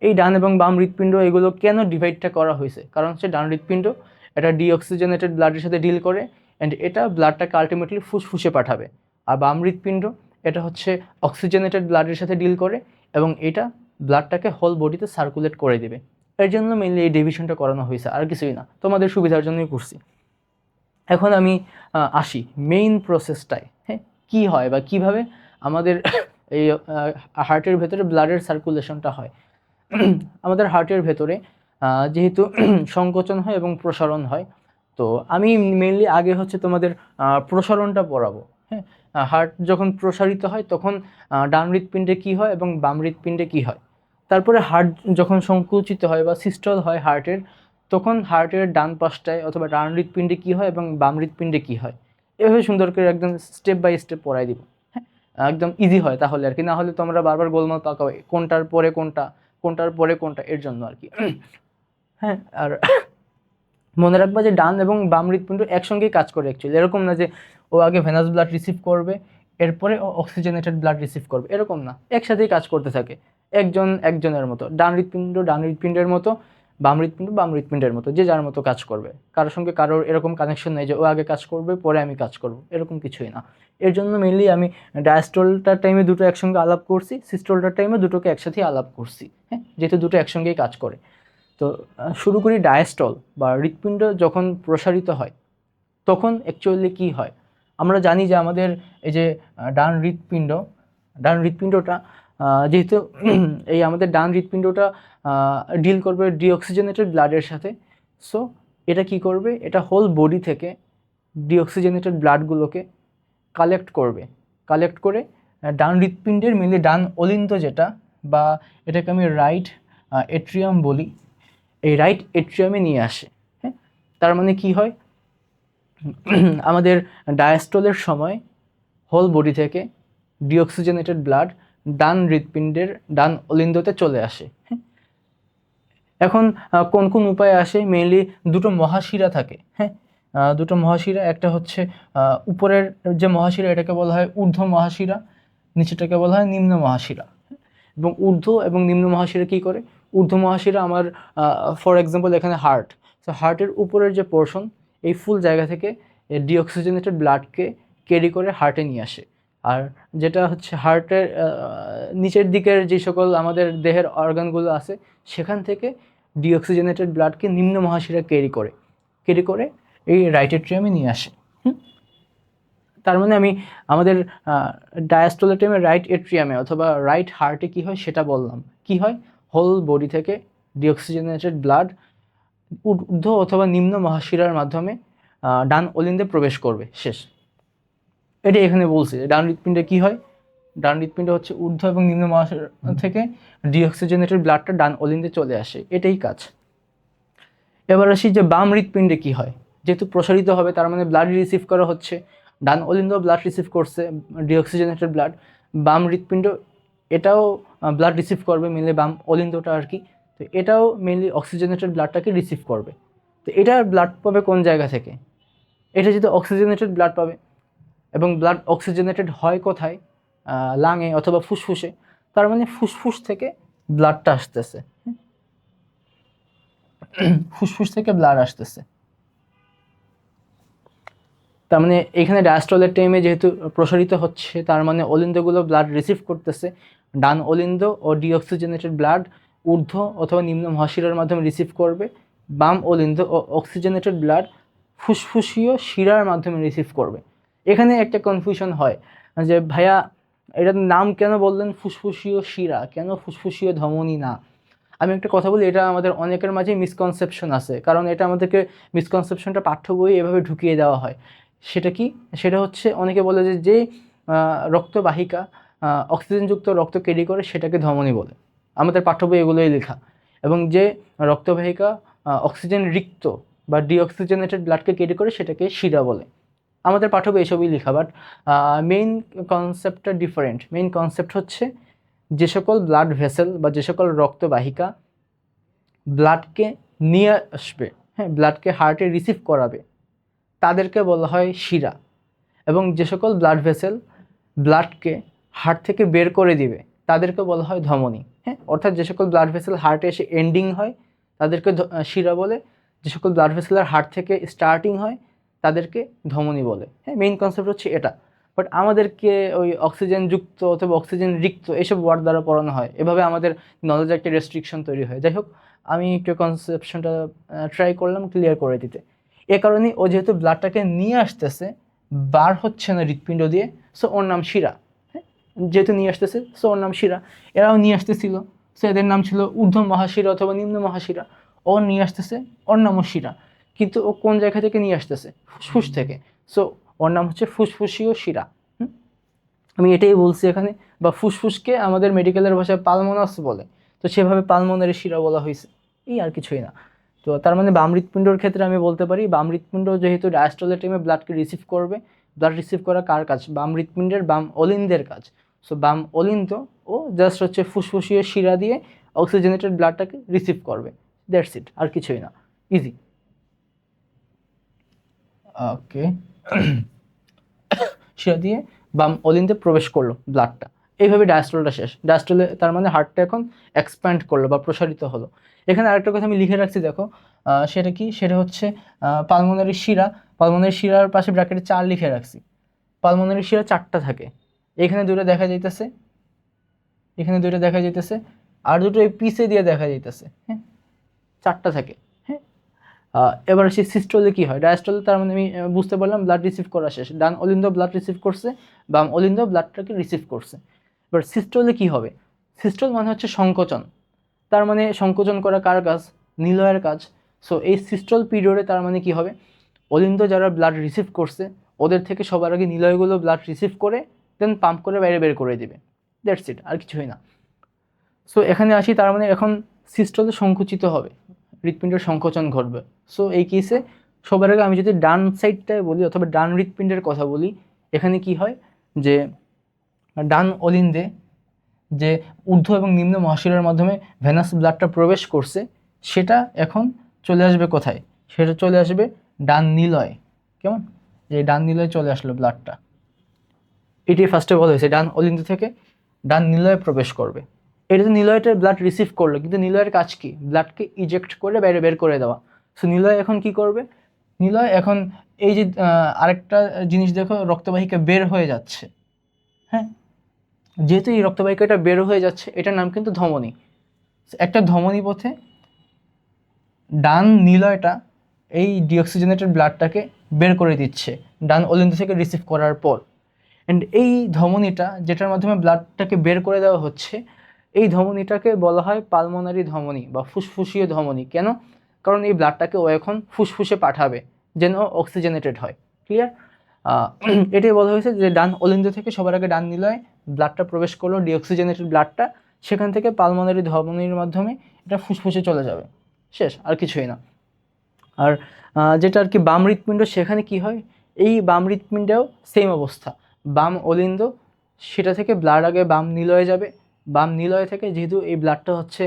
এই ডান এবং বাম হৃৎপিণ্ড এগুলো কেন ডিভাইডটা করা হয়েছে। কারণ হচ্ছে ডান হৃৎপিণ্ড এটা ডিঅক্সিজেনেটেড ব্লাডের সাথে ডিল করে অ্যান্ড এটা ব্লাডটাকে আলটিমেটলি ফুসফুসে পাঠাবে। আর বাম হৃৎপিণ্ড এটা হচ্ছে অক্সিজেনেটেড ব্লাডের সাথে ডিল করে এবং এটা ব্লাডটাকে হোল বডিতে সার্কুলেট করে দেবে। এর জন্য মেইনলি এই ডিভিশনটা করানো হয়েছে, আর কিছুই না, তোমাদের সুবিধার জন্যই করছি। এখন আমি আসি মেইন প্রসেসটায়। হ্যাঁ, কী হয় বা কীভাবে আমাদের এই হার্টের ভেতরে ব্লাডের সার্কুলেশনটা হয়। আমাদের হার্টের ভেতরে যেহেতু সংকোচন হয় এবং প্রসারণ হয়, তো আমি মেইনলি আগে হচ্ছে তোমাদের প্রসারণটা পড়াবো। হ্যাঁ, হার্ট যখন প্রসারিত হয় তখন ডান হৃৎপিণ্ডে কী হয় এবং বাম হৃৎপিণ্ডে কী হয়। তারপরে হার্ট যখন সংকুচিত হয় বা সিস্টল হয় হার্টের, তখন হার্টের ডান পাশটায় অথবা ডান হৃৎপিণ্ডে কী হয় এবং বাম হৃৎপিণ্ডে কী হয়। এভাবে সুন্দর করে একদম স্টেপ বাই স্টেপ পড়াই দিব। হ্যাঁ, একদম ইজি হয় তাহলে আর কি, না হলে তোমরা বারবার গোলমাল পাকাবে কোনটার পরে কোনটা, কোনটার পরে কোনটা, এর জন্য আর কি। হ্যাঁ, আর মনে রাখবা যে ডান এবং বাম হৃৎপিণ্ড একসঙ্গেই কাজ করে অ্যাকচুয়ালি। এরকম না যে ও আগে ভেনাস ব্লাড রিসিভ করবে এরপরে অক্সিজেনেটেড ব্লাড রিসিভ করবে, এরকম না, একসাথেই কাজ করতে থাকে একজন একজনের মতো। ডান হৃৎপিণ্ডের মতো, বাম হৃৎপিণ্ডের মতো, যে যার মতো কাজ করবে। কারোর সঙ্গে কারোর এরকম কানেকশন নেই যে ও আগে কাজ করবে পরে আমি কাজ করব, এরকম কিছুই না। এর জন্য মেনলি আমি ডায়াস্টোলটার টাইমে দুটো একসঙ্গে আলাপ করছি, সিস্টোলটার টাইমে দুটোকে একসাথেই আলাপ করছি। হ্যাঁ, যেহেতু দুটো একসঙ্গেই কাজ করে। তো শুরু করি। ডায়াস্টল বা হৃৎপিণ্ড যখন প্রসারিত হয় তখন অ্যাকচুয়ালি কী হয়। আমরা জানি যে আমাদের এই যে ডান হৃৎপিণ্ডটা যেহেতু এই আমাদের ডান হৃৎপিণ্ডটা ডিল করবে ডিঅক্সিজেনেটেড ব্লাডের সাথে, সো এটা কি করবে, এটা হোল বডি থেকে ডিঅক্সিজেনেটেড ব্লাডগুলোকে কালেক্ট করে ডান হৃৎপিণ্ডের মেনলি ডান অলিন্দ যেটা, বা এটাকে আমি রাইট এট্রিয়াম বলি, এই রাইট এট্রিয়ামে নিয়ে আসে। হ্যাঁ, তার মানে কি হয়, আমাদের ডায়াস্টলের সময় হোল বডি থেকে ডিঅক্সিজেনেটেড ব্লাড ডান হৃৎপিণ্ডের ডান অলিন্দতে চলে আসে। হ্যাঁ, এখন কোন কোন উপায়ে আসে, মেইনলি দুটো মহাশিরা থাকে। হ্যাঁ, দুটো মহাশিরা, একটা হচ্ছে উপরের যে মহাশিরা এটাকে বলা হয় ঊর্ধ্ব মহাশিরা, নিচেটাকে বলা হয় নিম্ন মহাশিরা। এবং ঊর্ধ্ব এবং নিম্ন মহাশিরা কী করে, ঊর্ধ্ব মহাশিরা আমার ফর এক্সাম্পল এখানে হার্ট, সো হার্টের উপরের যে পোর্শন, এই ফুল জায়গা থেকে ডিঅক্সিজেনেটেড ব্লাডকে ক্যারি করে হার্টে নিয়ে আসে। আর যেটা হচ্ছে হার্টের নিচের দিকের যে সকল আমাদের দেহের অর্গানগুলো আছে সেখান থেকে ডিঅক্সিজেনেটেড ব্লাডকে নিম্ন মহাশিরা ক্যারি করে এই রাইট এট্রিয়ামে নিয়ে আসে। তার মানে আমি আমাদের ডায়াস্টোলের টাইমে রাইট এট্রিয়ামে অথবা রাইট হার্টে কী হয় সেটা বললাম। কি হয়, হোল বডি থেকে ডিঅক্সিজেনেটেড ব্লাড ঊর্ধ্ব অথবা নিম্ন মহাশিরার মাধ্যমে ডান অলিন্দে প্রবেশ করবে, শেষ। এটি এখানে বলছি ডান হৃৎপিণ্ডে কী হয়, ডান হৃৎপিণ্ড হচ্ছে ঊর্ধ্ব এবং নিম্ন মহাশিরা থেকে ডিঅক্সিজেনেটেড ব্লাডটা ডান অলিন্দে চলে আসে, এটাই কাজ। এবার আসি যে বাম হৃৎপিণ্ডে কী হয়, যেহেতু প্রসারিত হবে তার মানে ব্লাড রিসিভ করা হচ্ছে, ডান অলিন্দ ব্লাড রিসিভ করছে ডিঅক্সিজেনেটেড ব্লাড, বাম হৃৎপিণ্ড এটাও ব্লাড রিসিভ করবে, মেনলি বাম অলিন্দটা আর কি। তো এটাও মেনলি অক্সিজেনেটেড ব্লাডটাকে রিসিভ করবে। তো এটা ব্লাড পাবে কোন জায়গা থেকে, এটা যেহেতু অক্সিজেনেটেড ব্লাড পাবে এবং ব্লাড অক্সিজেনেটেড হয় কোথায়, লাঙে অথবা ফুসফুসে, তার মানে ফুসফুস থেকে ব্লাডটা আসতেছে, ফুসফুস থেকে ব্লাড আসতেছে। তার মানে এখানে ডায়াস্টলের টাইমে যেহেতু প্রসারিত হচ্ছে তার মানে অলিন্দগুলো ব্লাড রিসিভ করতেছে, ডান অলিন্দ ও ডিঅক্সিজেনেটেড ব্লাড ঊর্ধ্ব অথবা নিম্ন মহাশিরার মাধ্যমে রিসিভ করবে, বাম অলিন্দ ও অক্সিজেনেটেড ব্লাড ফুসফুসীয় শিরার মাধ্যমে রিসিভ করবে। এখানে একটা কনফিউশন হয় যে ভাইয়া এটার নাম কেন বললেন ফুসফুসীয় শিরা, কেন ফুসফুসীয় ধমনী না। আমি একটা কথা বলি, এটা আমাদের অনেকের মাঝে মিসকনসেপশন আছে, কারণ এটা আমাদেরকে মিসকনসেপশনটা পাঠ্য বই এভাবে ঢুকিয়ে দেওয়া হয়। সেটা কি, সেটা হচ্ছে অনেকে বলে যে রক্তবাহিকা অক্সিজেনযুক্ত রক্ত ক্যারি করে সেটাকে ধমনী বলে, আমাদের পাঠ্য বই এগুলোই লেখা। এবং যে রক্তবাহিকা অক্সিজেন রিক্ত বা ডিঅক্সিজেনেটেড ব্লাডকে ক্যারি করে সেটাকে শিরা বলে, আমাদের পাঠ্য বই এসবই লেখা। বাট মেইন কনসেপ্টটা ডিফারেন্ট। মেইন কনসেপ্ট হচ্ছে যে সকল ব্লাড ভেসেল বা যে সকল রক্তবাহিকা ব্লাডকে নিয়ে আসবে, হ্যাঁ, ব্লাডকে হার্টে রিসিভ করাবে, তাদেরকে বলা হয় শিরা। এবং যে সকল ব্লাড ভেসেল ব্লাডকে হার্ট থেকে বের করে দিবে তাদেরকে বলা হয় ধমনী। হ্যাঁ, অর্থাৎ যে সকল ব্লাড ভেসেল হার্টে এসে এন্ডিং হয় তাদেরকে শিরা বলে, যে সকল ব্লাড ভেসেলের হার্ট থেকে স্টার্টিং হয় তাদেরকে ধমনী বলে। হ্যাঁ, মেইন কনসেপ্ট হচ্ছে এটা। বাট আমাদেরকে ওই অক্সিজেন যুক্ত অথবা অক্সিজেন রিক্ত এসব ওয়ার্ড দ্বারা পড়ানো হয়, এভাবে আমাদের নলেজে একটা রেস্ট্রিকশন তৈরি হয়। যাই হোক, আমি একটু কনসেপশনটা ট্রাই করলাম ক্লিয়ার করে দিতে। এ কারণেই ও যেহেতু ব্লাডটাকে নিয়ে আসতেছে, বার হচ্ছে না হৃৎপিণ্ড দিয়ে, সো ওর নাম শিরা। হ্যাঁ, যেহেতু নিয়ে আসতেছে সো ওর নাম শিরা। এরাও নিয়ে আসতেছিল, সো এদের নাম ছিল ঊর্ধ্ব মহাশিরা অথবা নিম্ন মহাশিরা। ও নিয়ে আসতেছে, ওর নামও শিরা। কিন্তু ও কোন জায়গা থেকে নিয়ে আসতেছে? ফুসফুস থেকে। সো ওর নাম হচ্ছে ফুসফুসীয় শিরা। আমি এটাই বলছি এখানে। বা ফুসফুসকে আমাদের মেডিকেলের ভাষায় পালমোনাস বলে, তো সেভাবে পালমোনারি শিরা বলা হয়েছে, এই আর কিছুই না। তো তার মানে বাম হৃৎপিণ্ডর ক্ষেত্রে আমি বলতে পারি বাম হৃৎপিণ্ড যেহেতু ডায়াস্টলের টাইমে ব্লাডকে রিসিভ করবে, ব্লাড রিসিভ করা কার কাজ? বাম হৃৎপিণ্ডের বাম অলিন্দের কাজ। সো বাম অলিন্দ ও জাস্ট হচ্ছে ফুসফুসীয় শিরা দিয়ে অক্সিজেনেটেড ব্লাডটাকে রিসিভ করবে, দ্যাটস ইট, আর কিছুই না, ইজি। ওকে, শিরা দিয়ে বাম অলিন্দে প্রবেশ করলো ব্লাডটা, এইভাবে ডায়াস্টলটা শেষ। ডায়াস্টলে তার মানে হার্টটা এখন এক্সপ্যান্ড করলো বা প্রসারিত হলো। এখানে আরেকটা কথা আমি লিখে রাখছি, দেখো সেটা কি? সেটা হচ্ছে পালমোনারি শিরা। পালমোনারি শিরার পাশে ব্র্যাকেটে 4 লিখে রাখছি। পালমোনারি শিরা 4টা থাকে, এখানে 2টা দেখা যাইতেছে, এখানে 2টা দেখা যাইতেছে, আর 2টো এই পিছে দিয়ে দেখা যাইতেছে। হ্যাঁ, 4টা থাকে। হ্যাঁ, এবার আসি সিস্টোলে কি হয়। ডায়াস্টোলে তার মানে আমি বুঝতে পারলাম ব্লাড রিসিভ করা শেষ, ডান অলিন্দ ব্লাড রিসিভ করছে, বাম অলিন্দ ব্লাডটাকে রিসিভ করছে। এবার সিস্টোলে কি হবে? সিস্টোল মানে হচ্ছে সংকোচন। তার মানে সংকোচন করা কার কাজ? নিলয়ের কাজ। সো এই সিস্টোল পিরিয়ডে তার মানে কি হবে? অলিন্দ যারা ব্লাড রিসিভ করছে ওদের থেকে সবার আগে নিলয়গুলো ব্লাড রিসিভ করে দেন পাম্প করে বাইরে বের করে দিবে, দ্যাটস ইট, আর কিছুই না। সো এখানে আসি, তার মানে এখন সিস্টোলে সংকুচিত হবে, হৃৎপিণ্ডের সংকোচন ঘটবে। সো এই কেসে সবার আগে আমি যদি ডান সাইডটায় বলি অথবা ডান হৃৎপিণ্ডের কথা বলি, এখানে কি হয় যে ডান অলিন্দে যে ঊর্ধ্ব এবং নিম্ন মহাশিরার মাধ্যমে ভেনাস ব্লাডটা প্রবেশ করছে, সেটা এখন চলে আসবে কোথায়? সেটা চলে আসবে ডান নিলয়। কেমন? যে ডান নিলয়ে চলে আসলো ব্লাডটা, এটি ফার্স্টে বলা হয়েছে ডান অলিন্দ থেকে ডান নিলয়ে প্রবেশ করবে। এটা তো নিলয়টা ব্লাড রিসিভ করলো, কিন্তু নিলয়ের কাজ কি? ব্লাডকে ইজেক্ট করে বাইরে বের করে দেওয়া। সো নিলয় এখন কি করবে? নিলয় এখন এই যে আরেকটা জিনিস দেখো, রক্তবাহিকা বের হয়ে যাচ্ছে। হ্যাঁ, যেহেতু এই রক্তবাহিকাটা বের হয়ে যাচ্ছে, এটার নাম কিন্তু ধমনী। একটা ধমনী পথে ডান নিলয়টা এই ডিঅক্সিজেনেটেড ব্লাডটাকে বের করে দিচ্ছে ডান অলিন্দ থেকে রিসিভ করার পর। অ্যান্ড এই ধমনীটা যেটার মাধ্যমে ব্লাডটাকে বের করে দেওয়া হচ্ছে, এই ধমনীটাকে বলা হয় পালমোনারি ধমনী বা ফুসফুসীয় ধমনী। কেন? কারণ এই ব্লাডটাকে ও এখন ফুসফুসে পাঠাবে যেন অক্সিজেনেটেড হয়। ক্লিয়ার? এটাই বলা হয়েছে যে ডান অলিন্দ থেকে সবার আগে ডান নিলয় ব্লাডটা প্রবেশ করলো, ডিঅক্সিজেনেটেড ব্লাডটা, সেখান থেকে পালমোনারি ধমনীর মাধ্যমে এটা ফুসফুসে চলে যাবে, শেষ, আর কিছুই না। আর যেটা আর কি বাম হৃৎপিণ্ড, সেখানে কি হয়? এই বাম হৃৎপিণ্ডেও সেম অবস্থা, বাম অলিন্দ সেটা থেকে ব্লাড আগে বাম নিলয়ে যাবে, বাম নিলয় থেকে যেহেতু এই ব্লাডটা হচ্ছে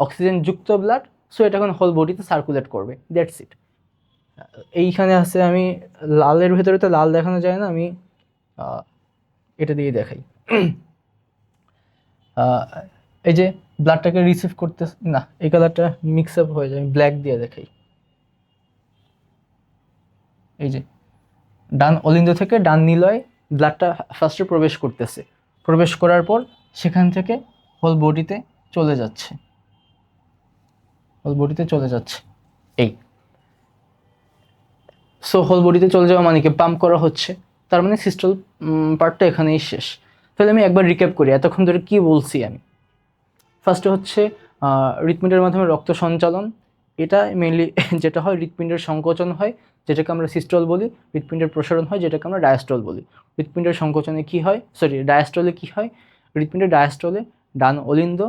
অক্সিজেন যুক্ত ব্লাড, সো এটা এখন হোল বডিতে সার্কুলেট করবে, দ্যাটস ইট। এইখানে আছে, আমি লালের ভেতরে তো লাল দেখানো যায় না, আমি এটা দিয়ে দেখাই। এই যে ব্লাডটাকে রিসিভ করতে, না এই কালারটা মিক্স আপ হয়ে যায়, ব্ল্যাক দিয়ে দেখাই। এই যে ডান অলিন্দ থেকে ডান নিলয় ব্লাডটা ফার্স্টে প্রবেশ করতেছে, প্রবেশ করার পর সেখান থেকে হোল বডিতে চলে যাচ্ছে, হোল বডিতে চলে যাচ্ছে এই। সো হোল বডিতে চলে যাওয়া মানে কি? পাম্প করা হচ্ছে, তার মানে সিস্টল পার্টটা এখানেই শেষ। তাহলে আমি একবার রিক্যাপ করি এতক্ষণ ধরে কি বলছি আমি। ফার্স্টে হচ্ছে হৃৎপিণ্ডের মাধ্যমে রক্ত সঞ্চালন, এটা মেইনলি যেটা হয়, হৃৎপিণ্ডের সংকোচন হয় যেটাকে আমরা সিস্টল বলি, হৃৎপিণ্ডের প্রসারণ হয় যেটাকে আমরা ডায়াস্টল বলি। হৃৎপিণ্ডের সংকোচনে কি হয়, ডায়াস্টলে কি হয়? হৃৎপিণ্ডের ডায়াস্টলে ডান অলিন্দ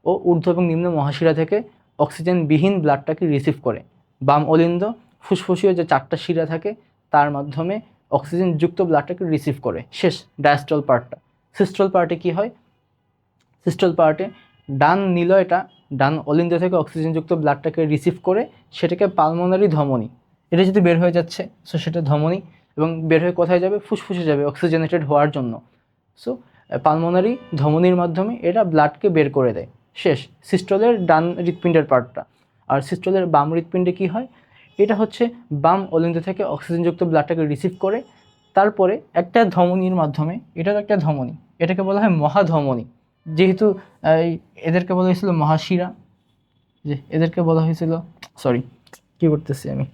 ও ঊর্ধ্ব এবং নিম্ন মহাশিরা থেকে অক্সিজেনবিহীন ব্লাডটাকে রিসিভ করে, বাম অলিন্দ ফুসফুসীয় যে 4টা শিরা থাকে তার মাধ্যমে অক্সিজেনযুক্ত ব্লাডটাকে রিসিভ করে, শেষ ডায়াস্টল পার্টটা। সিস্টল পার্টে কি হয়? সিস্টল পার্টে ডান নিলয়টা ডান অলিন্দ থেকে অক্সিজেনযুক্ত ব্লাডটাকে রিসিভ করে সেটাকে পালমোনারি ধমনী, এটা যদি বের হয়ে যাচ্ছে সো সেটা ধমনী, এবং বের হয়ে কোথায় যাবে? ফুসফুসে যাবে অক্সিজেনেটেড হওয়ার জন্য। সো পালমোনারি ধমনীর মাধ্যমে এটা ব্লাডকে বের করে দেয়, শেষ সিস্টলের ডান হৃৎপিণ্ডের পার্টটা। আর সিস্টলের বাম হৃৎপিণ্ডে কী হয়? এটা হচ্ছে বাম অলিন্দ থেকে অক্সিজেনযুক্ত ব্লাডটাকে রিসিভ করে তারপরে একটা ধমনির মাধ্যমে, এটাও একটা ধমনী, এটাকে বলা হয় মহাধমনী। যেহেতু এদেরকে বলা হয়েছিল মহাশিরা, যে এদেরকে বলা হয়েছিল, সরি কি করতেছি আমি,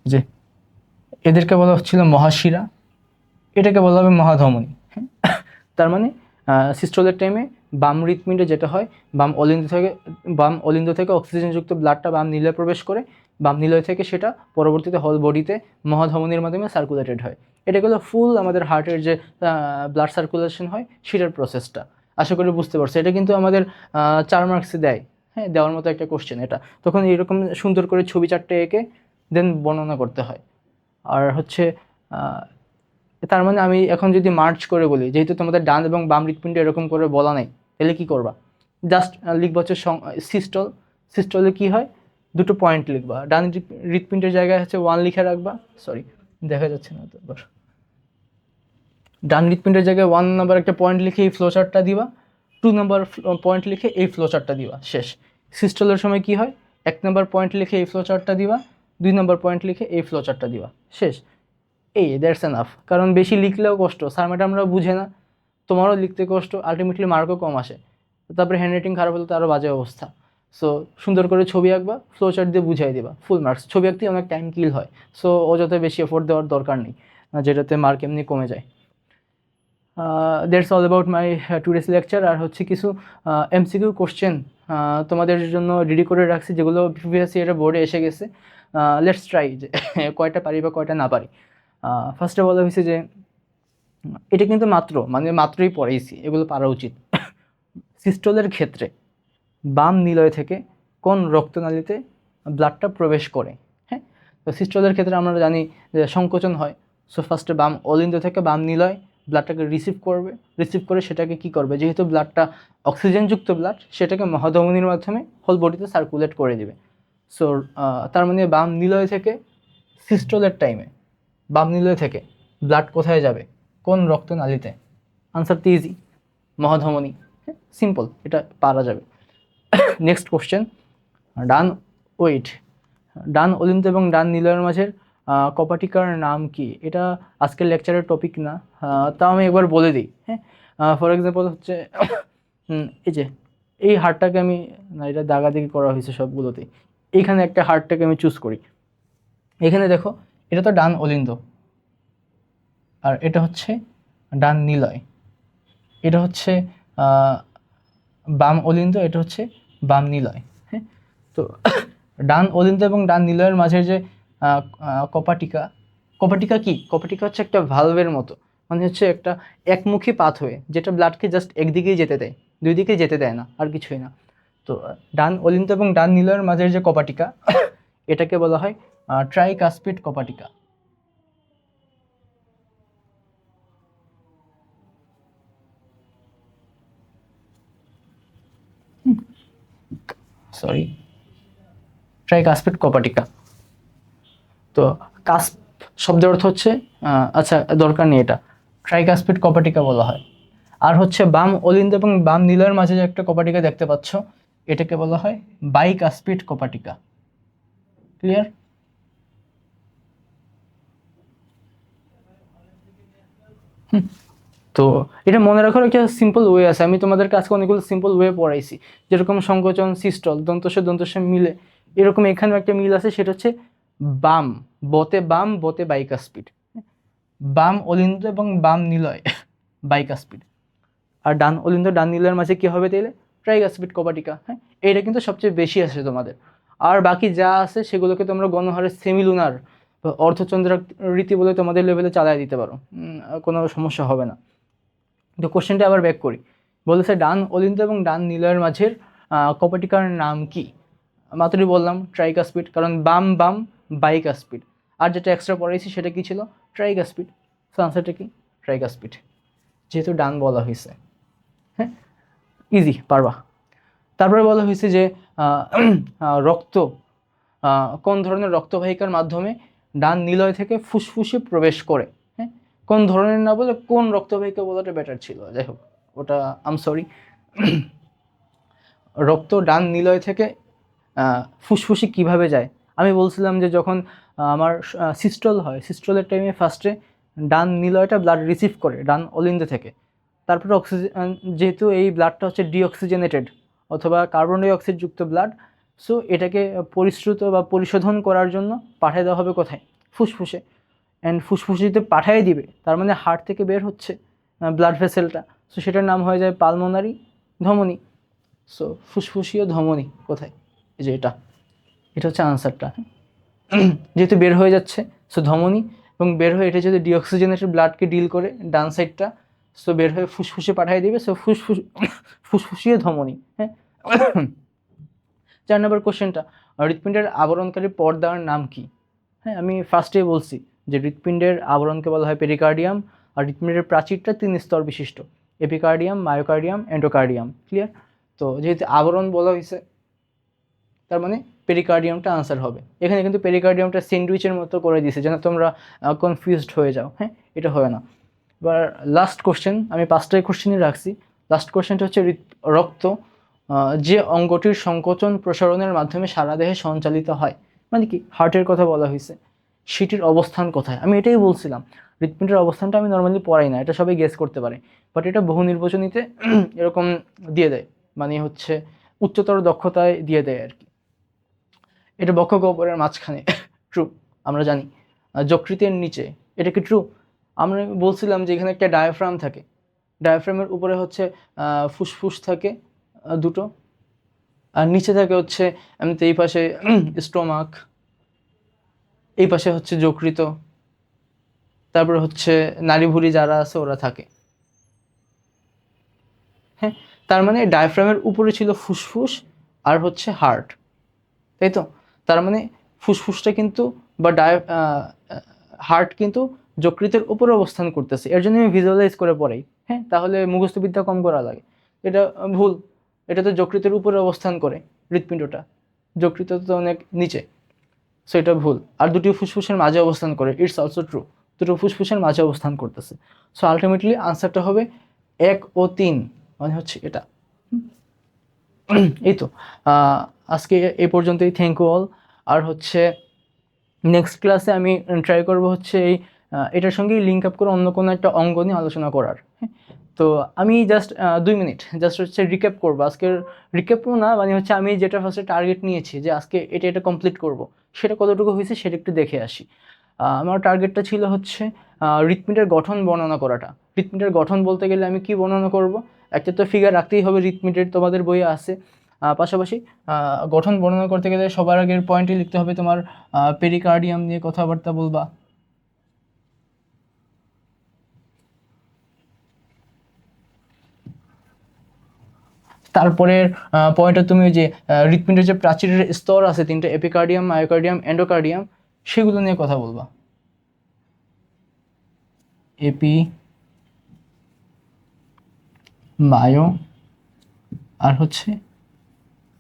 যে এদেরকে বলা হচ্ছিল মহাশিরা, এটাকে বলা হবে মহাধমনী। তার মানে সিস্টোলের টাইমে বাম হৃৎপিণ্ডে যেটা হয়, বাম অলিন্দ থেকে অক্সিজেনযুক্ত ব্লাডটা বাম নিলয়ে প্রবেশ করে, বাম নিলয় থেকে সেটা পরবর্তীতে হোল বডিতে মহাধমনীর মাধ্যমে সার্কুলেটেড হয়। এটা হলো ফুল আমাদের হার্টের যে ব্লাড সার্কুলেশন হয় সেটার প্রসেসটা। আশা করি বুঝতে পারছো। এটা কিন্তু আমাদের 4 মার্কসে দেয়, হ্যাঁ, দেওয়ার মতো একটা কোশ্চেন এটা। তখন এরকম সুন্দর করে ছবি চারটে এঁকে দেন বর্ণনা করতে হয়। আর হচ্ছে তার মানে আমি এখন যদি মার্চ করে বলি, যেহেতু তোমাদের ডান এবং বাম হৃৎপিণ্ড এরকম করে বলা নেই, তাহলে কি করবা? জাস্ট লিখবা হচ্ছে সিস্টল। সিস্টলে কি হয়, দুটো পয়েন্ট লিখবা, ডান হৃৎপিণ্ডের জায়গায় হচ্ছে 1 লিখে রাখবা, সরি দেখা যাচ্ছে না তো, ডান হৃৎপিণ্ডের জায়গায় 1 নাম্বার একটা পয়েন্ট লিখে এই ফ্লোচার্টটা দিবা, 2 নাম্বার পয়েন্ট লিখে এই ফ্লোচার্টটা দিবা, শেষ। সিস্টলের সময় কি হয়, 1 নাম্বার পয়েন্ট লিখে এই ফ্লোচার্টটা দিবা, 2 নাম্বার পয়েন্ট লিখে এই ফ্লোচার্টটা দিবা, শেষ। That's enough. কারণ বেশি লিখলেও কষ্ট, স্যার ম্যাডামরা বুঝে না, তোমারও লিখতে কষ্ট, আলটিমেটলি মার্কও কম আসে। তারপরে হ্যান্ডরাইটিং খারাপ হলে তো আরও বাজে অবস্থা। সো সুন্দর করে ছবি আঁকবা, ফ্লোচার্ট দিয়ে বুঝাই দিবা, ফুল মার্কস। ছবি আঁকতে অনেক টাইম কিল হয়, সো অযথা বেশি এফোর্ট দেওয়ার দরকার নেই, যেটাতে মার্ক এমনি কমে যায়। That's all about my today's lecture. আর হচ্ছে কিছু এমসিকিউ কোশ্চেন তোমাদের জন্য রেডি করে রাখছি, যেগুলো প্রিভিয়াস ইয়ারে বোর্ডে এসে গেছে। লেটস ট্রাই যে কয়টা পারি বা কয়টা না পারি। ফার্স্টে বলা হয়েছে যে এটা কিন্তু মাত্রই পড়াইছি, এগুলো পারা উচিত। সিস্টোলের ক্ষেত্রে বাম নিলয় থেকে কোন রক্তনালীতে ব্লাডটা প্রবেশ করে? হ্যাঁ, তো সিস্টোলের ক্ষেত্রে আমরা জানি যে সংকোচন হয়। সো ফার্স্টে বাম অলিন্দ থেকে বাম নিলয় ব্লাডটাকে রিসিভ করে সেটাকে কি করবে, যেহেতু ব্লাডটা অক্সিজেনযুক্ত ব্লাড, সেটাকে মহাধমনীর মাধ্যমে হোল বডিতে সার্কুলেট করে দিবে। সো তার মানে বাম নিলয় থেকে সিস্টোলের টাইমে বাম নিলয় থেকে ব্লাড কোথায় যাবে, কোন রক্তনালীতে? আনসার তো ইজি, মহাধমনী। সিম্পল, এটা পারা যাবে। নেক্সট কোশ্চেন, ডান অলিন্দ এবং ডান নিলয়ের মাঝের কপাটিকার নাম কি? এটা আজকের লেকচারের টপিক না, তাও আমি একবার বলে দিই। হ্যাঁ, ফর এক্সাম্পল হচ্ছে এই যে এই হাড়টাকে আমি, না এটা দাগাদাগি করা হয়েছে সবগুলোতেই, এইখানে একটা হাড়টাকে আমি চুজ করি। এখানে দেখো, এটা তো ডান অলিন্দ, আর এটা হচ্ছে ডান নিলয়, এটা হচ্ছে বাম অলিন্দ, এটা হচ্ছে বাম নিলয়। হ্যাঁ, তো ডান অলিন্দ এবং ডান নিলয়ের মাঝের যে কপাটিকা কি? কপাটিকা হচ্ছে একটা ভালভের মতো, মানে হচ্ছে একটা একমুখী পাথওয়ে, যেটা ব্লাডকে জাস্ট একদিকেই যেতে দেয়, দুই দিকে যেতে দেয় না, আর কিছুই না। তো ডান অলিন্দ এবং ডান নিলয়ের মাঝের যে কপাটিকা, এটাকে বলা হয় ট্রাইকাসপিড কপাটিকা। সরি, ট্রাইকাসপিড কপাটিকা। তো কাস্প শব্দের অর্থ হচ্ছে, আচ্ছা দরকার নেই, এটা ট্রাইকাসপিড কপাটিকা বলা হয়। আর হচ্ছে বাম অলিন্দ এবং বাম নিলয়ের মাঝে যে একটা কপাটিকা দেখতে পাচ্ছ, এটাকে বলা হয় বাইকাসপিড কপাটিকা। ক্লিয়ার? তো এটা মনে রাখার একটা সিম্পল ওয়ে আছে, আমি তোমাদেরকে আজকে অনেকগুলো সিম্পল ওয়ে পড়াইছি, যেরকম সংকোচন, সিস্টল, দন্তস্ব মিলে, এরকম এখানেও একটা মিল আছে, সেটা হচ্ছে বাম বতে বাইকাসপিড, বাম অলিন্দ এবং বাম নিলয় বাইকাসপিড, আর ডান অলিন্দ ডান নিলয়ের মাঝে কি হবে তাইলে? ট্রাইকাসপিড কপাটিকা। হ্যাঁ, এইটা কিন্তু সবচেয়ে বেশি আসে তোমাদের। আর বাকি যা আছে সেগুলোকে তোমরা গণহারে সেমিলুনার অর্ধচন্দ্র রীতি বলে তোমাদের লেভেলে চালাই দিতে পারো, কোনো সমস্যা হবে না। তো কোশ্চেনটা আবার ব্যাক করি, বলেছে ডান অলিন্দ এবং ডান নিলয়ের মাঝের কপাটিকার নাম কি? মাত্রই বললাম ট্রাইকাসপিড, কারণ বাম বাইকাসপিড, আর যেটা এক্সট্রা পড়াইছি সেটা কি ছিল? ট্রাইকাসপিড। সো আনসারটা কি? ট্রাইকাসপিড, যেহেতু ডান বলা হয়েছে। হ্যাঁ, ইজি, পারবা। তারপরে বলা হয়েছে যে রক্ত কোন ধরনের রক্তবাহিকার মাধ্যমে ডান নিলয় থেকে ফুসফুসে প্রবেশ করে? হ্যাঁ, কোন ধরনের না বলে কোন রক্তবাহিকা বলাটা বেটার ছিল, যাই হোক ওটা আম সরি। রক্ত ডান নিলয় থেকে ফুসফুসে কিভাবে যায়? আমি বলছিলাম যে যখন আমার সিস্টল হয়, সিস্টলের টাইমে ফার্স্টে ডান নিলয়টা ব্লাড রিসিভ করে ডান অলিন্দ থেকে, তারপরে অক্সিজেন, যেহেতু এই ব্লাডটা হচ্ছে ডিঅক্সিজেনেটেড অথবা কার্বন ডাই অক্সাইড যুক্ত ব্লাড, সো এটাকে পরিশ্রুত বা পরিশোধন করার জন্য পাঠিয়ে দেওয়া হবে কোথায়? ফুসফুসে। অ্যান্ড ফুসফুসে যদি পাঠিয়ে দিবে, তার মানে হার্ট থেকে বের হচ্ছে ব্লাড ভেসেলটা, সো সেটার নাম হয়ে যায় পালমোনারি ধমনী। সো ফুসফুসীয় ধমনী কোথায়? এই যে এটা, এটা হচ্ছে আনসারটা। যেহেতু বের হয়ে যাচ্ছে, সো ধমনী, এবং বের হয়ে এটা যদি ডিঅক্সিজেনেটেড ব্লাডকে ডিল করে ডান সাইডটা, সো বের হয়ে ফুসফুসে পাঠিয়ে দিবে, সো ফুসফুসীয় ধমনী। হ্যাঁ। 4 নম্বর কোশ্চেনটা, হৃৎপিণ্ডের আবরণকারী পর্দার নাম কি? হ্যাঁ, আমি ফার্স্টেই বলছি যে হৃৎপিণ্ডের আবরণকে বলা হয় পেরিকার্ডিয়াম, আর হৃৎপিণ্ডের প্রাচীরটা 3 স্তর বিশিষ্ট, এপিকার্ডিয়াম, মায়োকার্ডিয়াম, এন্ডোকার্ডিয়াম। ক্লিয়ার? তো যেহেতু আবরণ বলা হয়েছে, তার মানে পেরিকার্ডিয়ামটা আনসার হবে। এখানে কিন্তু পেরিকার্ডিয়ামটা স্যান্ডউইচের মতো করে দিয়েছে, যেন তোমরা কনফিউজড হয়ে যাও। হ্যাঁ, এটা হয় না। এবার লাস্ট কোশ্চেন, আমি 5টাই কোশ্চেনই রাখছি। লাস্ট কোশ্চেনটা হচ্ছে রক্ত যে অঙ্গটির সংকোচন প্রসারণের মাধ্যমে সারা দেহে সঞ্চালিত হয়, মানে কি হার্টের কথা বলা হয়েছে, সেটির অবস্থান কোথায়? আমি এটাই বলছিলাম, হৃৎপিণ্ডের অবস্থানটা আমি নর্মালি পড়াই না, এটা সবাই গেস করতে পারে, বাট এটা বহু নির্বাচনীতে এরকম দিয়ে দেয়, মানে হচ্ছে উচ্চতর দক্ষতায় দিয়ে দেয় আর কি। এটা বক্ষ গহ্বরের মাঝখানে, ট্রু, আমরা জানি। যকৃতের নিচে, এটা কি ট্রু? আমরা বলছিলাম যে এখানে একটা ডায়াফ্রাম থাকে, ডায়াফ্রামের উপরে হচ্ছে ফুসফুস থাকে দুটো, আর নিচে থাকে হচ্ছে এমনিতে এই পাশে স্টোমাক, এই পাশে হচ্ছে যকৃত, তারপরে হচ্ছে নাড়িভুঁড়ি যারা আছে ওরা থাকে। হ্যাঁ, তার মানে ডায়াফ্রামের উপরে ছিল ফুসফুস আর হচ্ছে হার্ট, তাই তো? তার মানে ফুসফুসটা কিন্তু বা হার্ট কিন্তু যকৃতের উপরে অবস্থান করতেছে, এর জন্য আমি ভিজুয়ালাইজ করে পড়াই। হ্যাঁ, তাহলে মুখস্থবিদ্যা কম করা লাগে। এটা ভুল, এটা তো যকৃতের উপরে অবস্থান করে, হৃৎপিণ্ডটা যকৃত তো অনেক নিচে, সো এটা ভুল। আর দুটি ফুসফুসের মাঝে অবস্থান করে, ইটস অলসো ট্রু, দুটো ফুসফুসের মাঝে অবস্থান করতেছে। সো আলটিমেটলি আনসারটা হবে 1 ও 3, মানে হচ্ছে এটা। এই তো, আজকে এই পর্যন্তই। Thank you all. আর হচ্ছে নেক্সট ক্লাসে আমি ট্রাই করব হচ্ছে এই এটার সঙ্গেই লিঙ্ক আপ করে অন্য কোনো একটা অঙ্গ নিয়ে আলোচনা করার। হ্যাঁ, তো আমি জাস্ট 2 মিনিট জাস্ট হচ্ছে রিক্যাপ করবো আজকের। রিক্যাপও না, মানে হচ্ছে আমি যেটা ফার্স্টে টার্গেট নিয়েছি যে আজকে এটা কমপ্লিট করব, সেটা কতটুকু হয়েছে সেটা একটু দেখে আসি। আমার টার্গেটটা ছিল হচ্ছে হৃৎপিণ্ডের গঠন বর্ণনা করাটা। হৃৎপিণ্ডের গঠন বলতে গেলে আমি কি বর্ণনা করব? একটা তো ফিগার রাখতেই হবে, হৃৎপিণ্ডের তোমাদের বইয়ে আছে। পাশাপাশি গঠন বর্ণনা করতে গেলে সবার আগের পয়েন্টে লিখতে হবে তোমার পেরিকার্ডিয়াম নিয়ে কথাবার্তা বলবা। তারপরের পয়েন্টে তুমি যে হৃৎপিণ্ডের যে প্রাচীরের স্তর আছে 3টা, এপিকার্ডিয়াম, মায়োকার্ডিয়াম, এন্ডোকার্ডিয়াম, সেগুলো নিয়ে কথা বলবা। এপি, মায়ো, আর হচ্ছে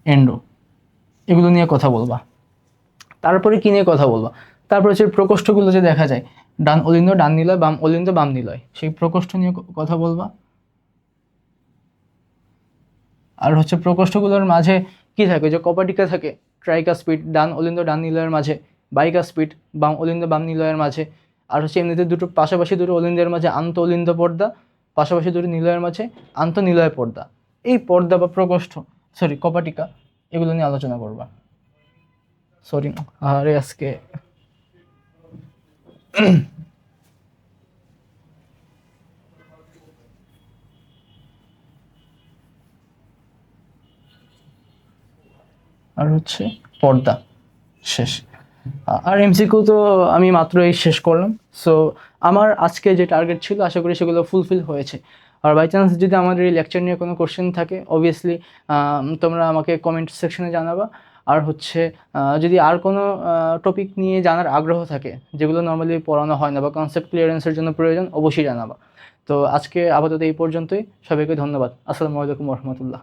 এন্ডো, এগুলো নিয়ে কথা বলবা। তারপরে কি নিয়ে কথা বলবা? তারপরে হচ্ছে প্রকোষ্ঠগুলো যে দেখা যায়, ডান অলিন্দ ডান নিলয়, বাম অলিন্দ বাম নিলয়, সেই প্রকোষ্ঠ নিয়ে কথা বলবা। আর হচ্ছে প্রকোষ্ঠগুলোর মাঝে কি থাকে, যে কপাটিকা থাকে, ট্রাইকাস্পিড, ডান অলিন্দ ডান নিলয়ের মাঝে, বাইকাস্পিড, বাম অলিন্দ বাম নিলয়ের মাঝে। আর হচ্ছে এমনিতে দুটো পাশাপাশি দুটো অলিন্দের মাঝে আন্ত অলিন্দ পর্দা, পাশাপাশি দুটো নিলয়ের মাঝে আন্ত নিলয় পর্দা। এই পর্দা বা প্রকোষ্ঠ, সরি কপাটিকা, এগুলো নিয়ে আলোচনা করবা। সরি, আরে আজকে আর হচ্ছে পর্দা শেষ। আর এমসিকিউ তো আমি মাত্রই শেষ করলাম। সো আমার আজকে যে টার্গেট ছিল আশা করি সেগুলো ফুলফিল হয়েছে। আর বাই চান্স যদি আমাদের এই লেকচার নিয়ে কোনো কোশ্চেন থাকে, অবভিয়াসলি তোমরা আমাকে কমেন্ট সেকশনে জানাবা। আর হচ্ছে যদি আর কোনো টপিক নিয়ে জানার আগ্রহ থাকে, যেগুলো নর্মালি পড়ানো হয় না বা কনসেপ্ট ক্লিয়ারেন্সের জন্য প্রয়োজন, অবশ্যই জানাবা। তো আজকে আপাতত এই পর্যন্তই। সবাইকে ধন্যবাদ। আসসালামু আলাইকুম রহমতুল্লাহ।